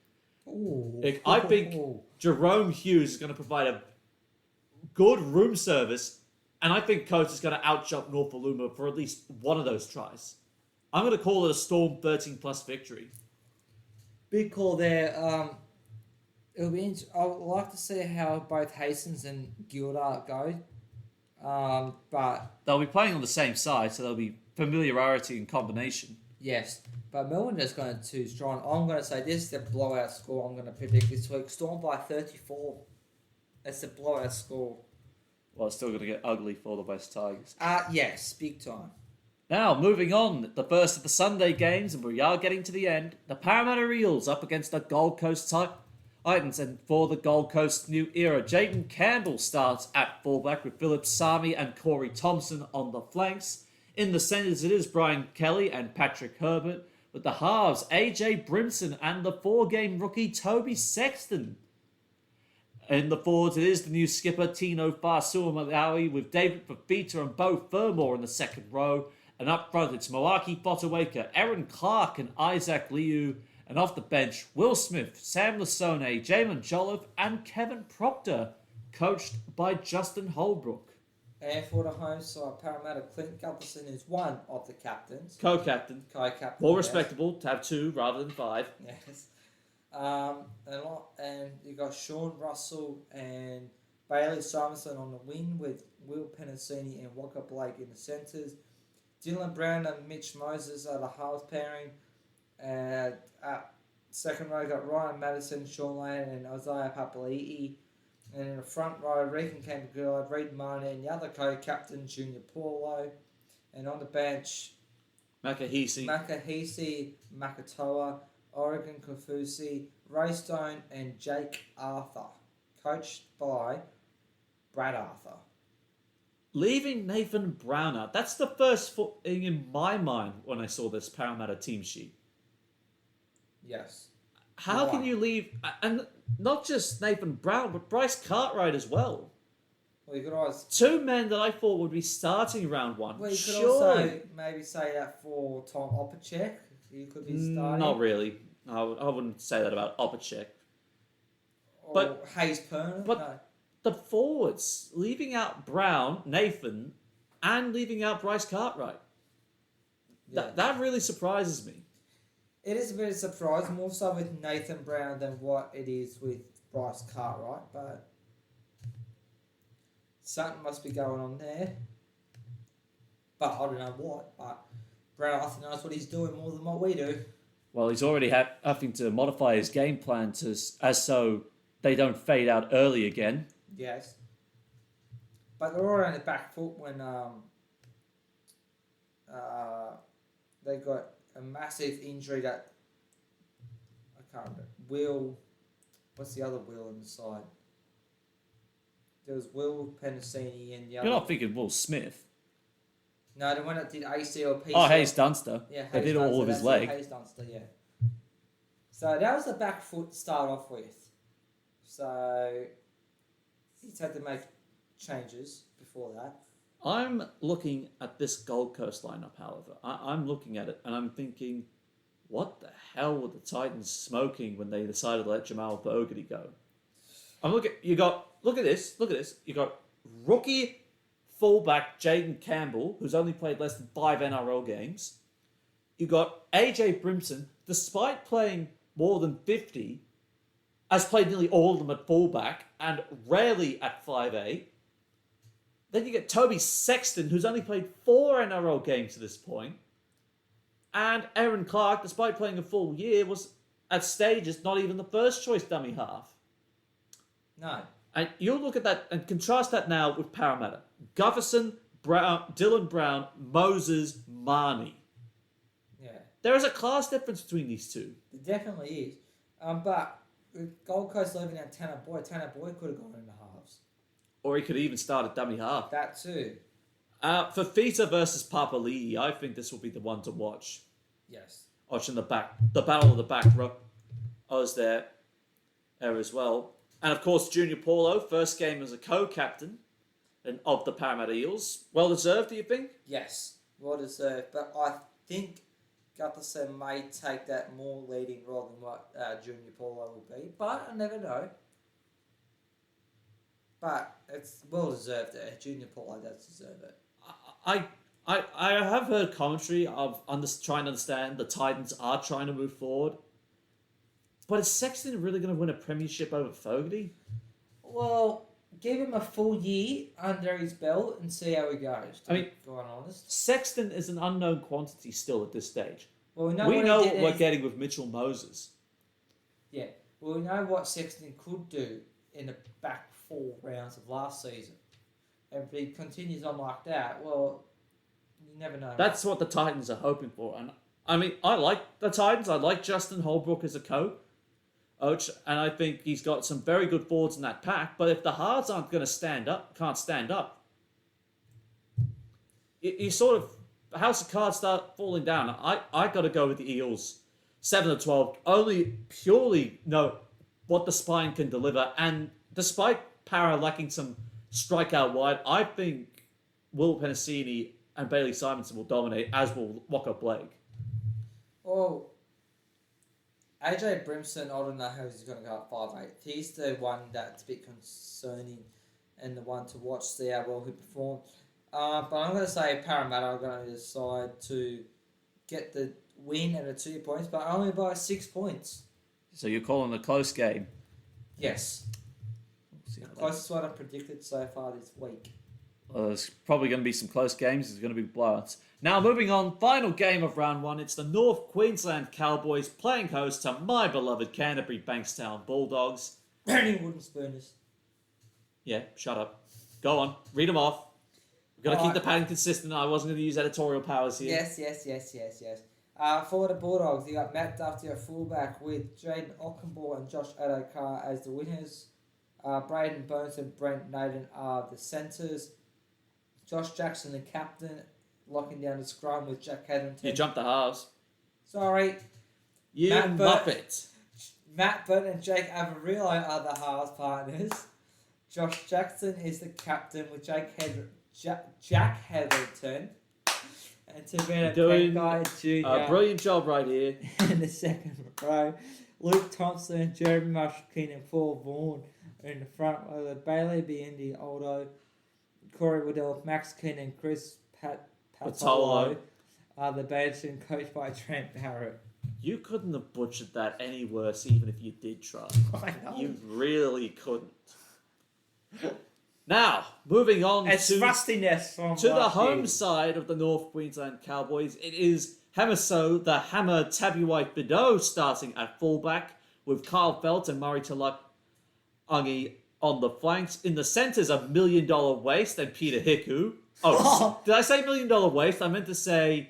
I think Jerome Hughes is going to provide a good room service, and I think Coates is going to outjump Norfoluma for at least one of those tries. I'm going to call it a Storm 13-plus victory. Big call there. It'll be. I would like to see how both Hastings and Gildart go. But They'll be playing on the same side, so there'll be familiarity and combination. yes, but Melbourne is going to too strong. I'm going to say this is the blowout score. I'm going to predict this week. Storm by 34. That's the blowout score. Well, it's still going to get ugly for the West Tigers. Yes, big time. Now, moving on, the first of the Sunday games, and we are getting to the end. The Parramatta Eels up against the Gold Coast Titans, and for the Gold Coast new era, Jayden Campbell starts at fullback with Philip Sami and Corey Thompson on the flanks. In the centres, it is Brian Kelly and Patrick Herbert, with the halves, AJ Brimson and the 4-game rookie Toby Sexton. In the forwards, it is the new skipper Tino Fasua-Malawi with David Fafita and Beau Fermor in the second row. And up front, it's Moaki Fotuaika, Aaron Clark and Isaac Liu. And off the bench, Will Smith, Sam Lasone, Jamin Jolliffe and Kevin Proctor, coached by Justin Holbrook. And for the home side, Parramatta, Clint Gutherson is one of the captains. Co-captain. More respectable to have 2 rather than 5. Yes. And you got Sean Russell and Bailey Simonson on the wing with Will Penasini and Walker Blake in the centres. Dylan Brown and Mitch Moses are the halves pairing. At second row, you got Ryan Madison, Sean Lane, and Isaiah Papali'i. And in the front row, Regan Campbell, Reid Marnie, and the other co-captain, Junior Paulo. And on the bench, Makahisi, Makatoa, Oregon Kafusi, Ray Stone, and Jake Arthur, coached by Brad Arthur. Leaving Nathan Brown out. That's the first thing in my mind when I saw this Parramatta team sheet. Yes. How can you leave... And not just Nathan Brown, but Bryce Cartwright as well. Well, you could always... 2 men that I thought would be starting round 1. Well, you could also maybe say that for Tom Opacek. He could be starting. Not really. I wouldn't say that about Opacek. Or Hayes Perner. But no. The forwards, leaving out Brown, Nathan, and leaving out Bryce Cartwright. Yeah. That really surprises me. It is a bit of a surprise, more so with Nathan Brown than what it is with Bryce Cartwright, but something must be going on there. But I don't know what, but Brad Arthur knows what he's doing more than what we do. Well, he's already having to modify his game plan as so they don't fade out early again. Yes. But they're all on the back foot when they got a massive injury that I can't remember. What's the other Will on the side? There was Will Penasini and the other. You're not thinking Will Smith. No, the one that did ACL, PCL. Oh, Hayes Dunster. Yeah, they did all of his leg. Hayes Dunster, yeah. So that was the back foot to start off with. So he's had to make changes before that. I'm looking at this Gold Coast lineup, however. I'm looking at it and I'm thinking, what the hell were the Titans smoking when they decided to let Jamal Bogarty go? Look at this. You got rookie fullback Jayden Campbell, who's only played less than 5 NRL games. You got AJ Brimson, despite playing more than 50, has played nearly all of them at fullback and rarely at 5'8". Then you get Toby Sexton, who's only played 4 NRL games to this point. And Aaron Clark, despite playing a full year, was at stages not even the first choice dummy half. No. And you'll look at that and contrast that now with Parramatta. Gutherson, Brown, Dylan Brown, Moses, Marnie. Yeah. There is a class difference between these two. There definitely is. But with Gold Coast leaving out Tanner Boyd could have gone in the halves. Or he could even start at dummy half. That too. For Fafita versus Papali'i, I think this will be the one to watch. Yes. Watching the battle of the back row. I was there as well. And of course, Junior Paulo, first game as a co-captain. and of the Parramatta Eels. Well deserved, do you think? Yes, well deserved. But I think Gutherson may take that more leading role than what Junior Paulo will be. But I never know. But it's well deserved there. Junior Paulo does deserve it. I have heard commentary of trying to understand the Titans are trying to move forward. But is Sexton really going to win a premiership over Fogarty? Well, give him a full year under his belt and see how he goes. To I mean, be quite honest. Sexton is an unknown quantity still at this stage. Well, we We know what we're getting with Mitchell Moses. Yeah. Well, we know what Sexton could do in the back 4 rounds of last season. And if he continues on like that, well, you never know. That's what the Titans are hoping for. And I mean, I like the Titans. I like Justin Holbrook as a coach. And I think he's got some very good forwards in that pack. But if the halves aren't going to can't stand up, you sort of, the house of cards start falling down. I got to go with the Eels, 7-12. Only purely know what the spine can deliver. And despite Para lacking some strikeout wide, I think Will Penasini and Bailey Simonson will dominate, as will Walker Blake. Well, AJ Brimson, I don't know how he's going to go at 5'8". He's the one that's a bit concerning and the one to watch, see how well he performs. But I'm going to say Parramatta are going to decide to get the win and the 2 points, but only by 6 points. So you're calling a close game? Yes. The closest one I've predicted so far this week. Well, there's probably going to be some close games. There's going to be blowouts. Now, moving on, final game of round 1. It's the North Queensland Cowboys playing host to my beloved Canterbury Bankstown Bulldogs. Brownie wooden spooners. Yeah, shut up. Go on, read them off. We've got to keep the pattern consistent. I wasn't going to use editorial powers here. Yes. For the Bulldogs, you got Matt Duffy at fullback with Jaden Ockenbaugh and Josh Adokar as the winners. Braden Burns and Brent Naden are the centres. Josh Jackson, the captain, locking down the scrum with Jack Hetherington. You jumped the halves. Sorry. You muppet. Matt Burton and Jake Avarillo are the halves partners. Josh Jackson is the captain with Jack Hetherington. And Tavana Pengai Jr. A brilliant job right here. In the second row. Luke Thompson, Jeremy Marshall-Keane and Paul Vaughan are in the front row. Bailey Biendi, Aldo, Corey Waddell, Max Keane and Chris Patolo are the bench and coached by Trent Barrett. You couldn't have butchered that any worse, even if you did try. I know. You really couldn't. Now, moving on rustiness to the home side of the North Queensland Cowboys. It is Hamaso, the Hammer Tabuai Fido, starting at fullback, with Kyle Felt and Murray Taulagi on the flanks. In the centres, $1 million waste and Peter Hiku. Oh, did I say $1 million waste? I meant to say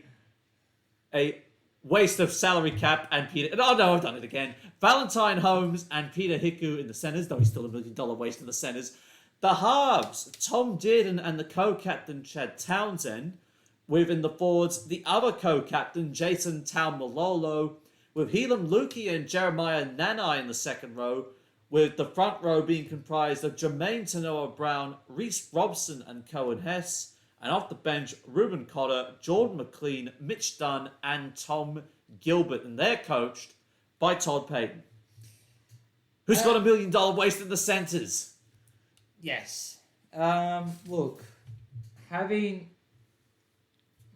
a waste of salary cap and Peter... Oh, no, I've done it again. Valentine Holmes and Peter Hiku in the centres, though he's still $1 million waste in the centres. The halves, Tom Dearden and the co-captain Chad Townsend, with in the forwards the other co-captain Jason Taumalolo, with Helam Lukey and Jeremiah Nanai in the second row, with the front row being comprised of Jermaine Tanoa Brown, Reece Robson and Cohen Hess, and off the bench, Ruben Cotter, Jordan McLean, Mitch Dunn and Tom Gilbert, and they're coached by Todd Payton, who's got $1 million waste in the centres. Yes. Look, having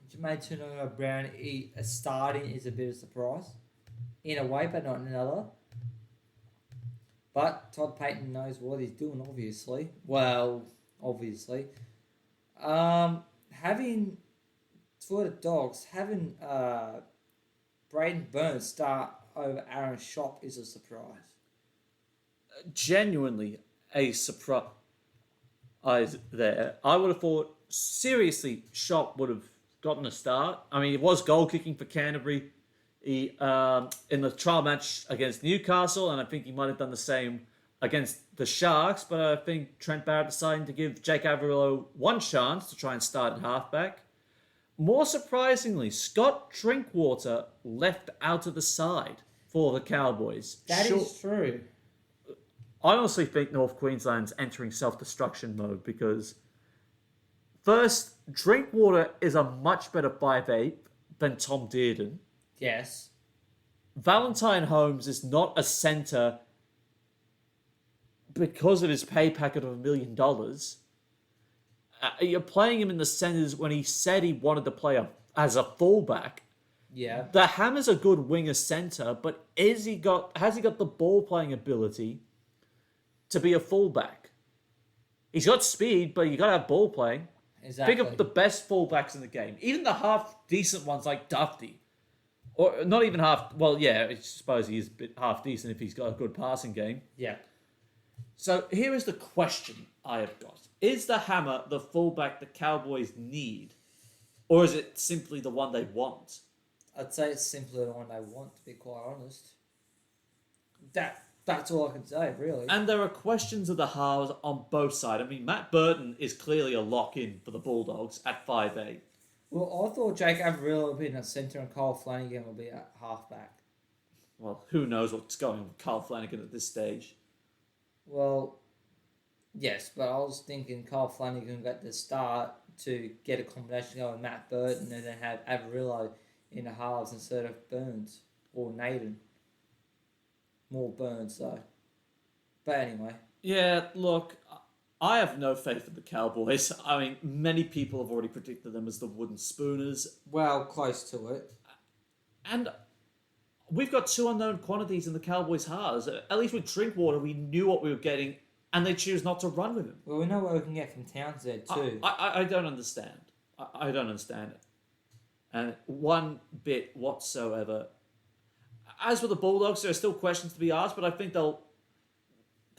Jermaine Tanoa Brown starting is a bit of a surprise, in a way, but not in another. But Todd Payton knows what he's doing, obviously. Well, obviously. Having, for the Dogs, having Braden Burns start over Aaron Schopp is a surprise. Genuinely a surprise there. I would have thought, seriously, Schopp would have gotten a start. I mean, it was goal kicking for Canterbury in the trial match against Newcastle, and I think he might have done the same against the Sharks, but I think Trent Barrett deciding to give Jake Averillo one chance to try and start at halfback. More surprisingly, Scott Drinkwater left out of the side for the Cowboys. That is true. I honestly think North Queensland's entering self-destruction mode because First, Drinkwater is a much better 5'8" than Tom Dearden. Yes. Valentine Holmes is not a centre because of his pay packet of $1 million. You're playing him in the centres when he said he wanted to play as a fullback. Yeah. The Hammer's a good winger centre, but has he got the ball playing ability to be a fullback? He's got speed, but you got to have ball playing. Exactly. Pick up the best fullbacks in the game, even the half decent ones like Dufty, or not even half. Well, yeah, I suppose he is a bit half decent if he's got a good passing game. Yeah. So here is the question I have got: is the Hammer the fullback the Cowboys need, or is it simply the one they want? I'd say it's simply the one they want, to be quite honest. That's all I can say, really. And there are questions of the halves on both sides. I mean, Matt Burton is clearly a lock-in for the Bulldogs at 5'8". Well, I thought Jake Averillo would be in a centre and Kyle Flanagan would be at halfback. Well, who knows what's going on with Carl Flanagan at this stage. Well, yes, but I was thinking Kyle Flanagan got the start to get a combination going with Matt Burton and then have Averillo in the halves instead of Burns or Naden. More Burns, though. But anyway. Yeah, look, I have no faith in the Cowboys. I mean, many people have already predicted them as the wooden spooners. Well, close to it. And we've got two unknown quantities in the Cowboys' halves. At least with Drinkwater, we knew what we were getting, and they choose not to run with him. Well, we know what we can get from Townsend, too. I don't understand. I don't understand it. And one bit whatsoever. As for the Bulldogs, there are still questions to be asked, but I think they'll...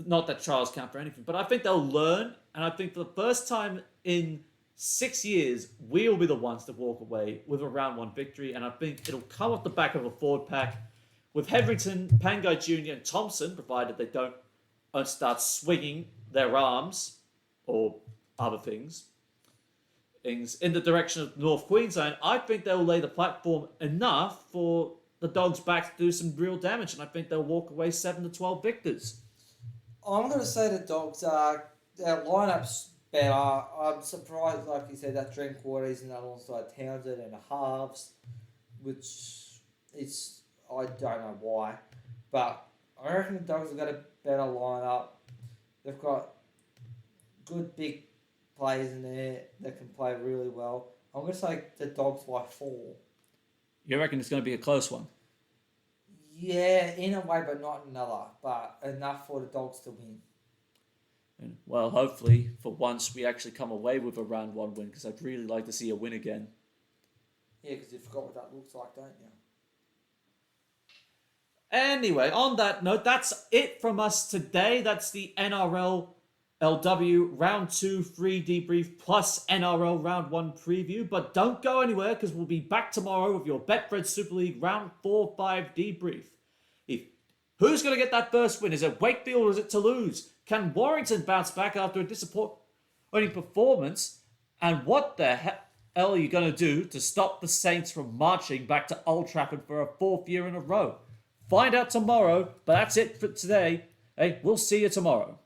Not that trials count for anything, but I think they'll learn, and I think for the first time in 6 years, we'll be the ones to walk away with a round one victory, and I think it'll come off the back of a forward pack with Hetherington, Pangai Jr. and Thompson, provided they don't start swinging their arms or other things in the direction of North Queensland. I think they'll lay the platform enough for the Dogs back to do some real damage, and I think they'll walk away 7-12 victors. I'm going to say the Dogs are... Their lineup's better. I'm surprised, like you said, that Drinkwater isn't alongside Townsend and the halves, which is... I don't know why. But I reckon the Dogs have got a better lineup. They've got good big players in there that can play really well. I'm going to say the Dogs by 4. You reckon it's going to be a close one? Yeah, in a way, but not another. But enough for the Dogs to win. And, well, hopefully, for once, we actually come away with a round one win, because I'd really like to see a win again. Yeah, because you forgot what that looks like, don't you? Anyway, on that note, that's it from us today. That's the NRLW Round 2 free debrief plus NRL Round 1 preview. But don't go anywhere, because we'll be back tomorrow with your Betfred Super League Round 4-5 debrief. Who's going to get that first win? Is it Wakefield or is it Toulouse? Can Warrington bounce back after a disappointing performance? And what the hell are you going to do to stop the Saints from marching back to Old Trafford for a 4th year in a row? Find out tomorrow, but that's it for today. Hey, we'll see you tomorrow.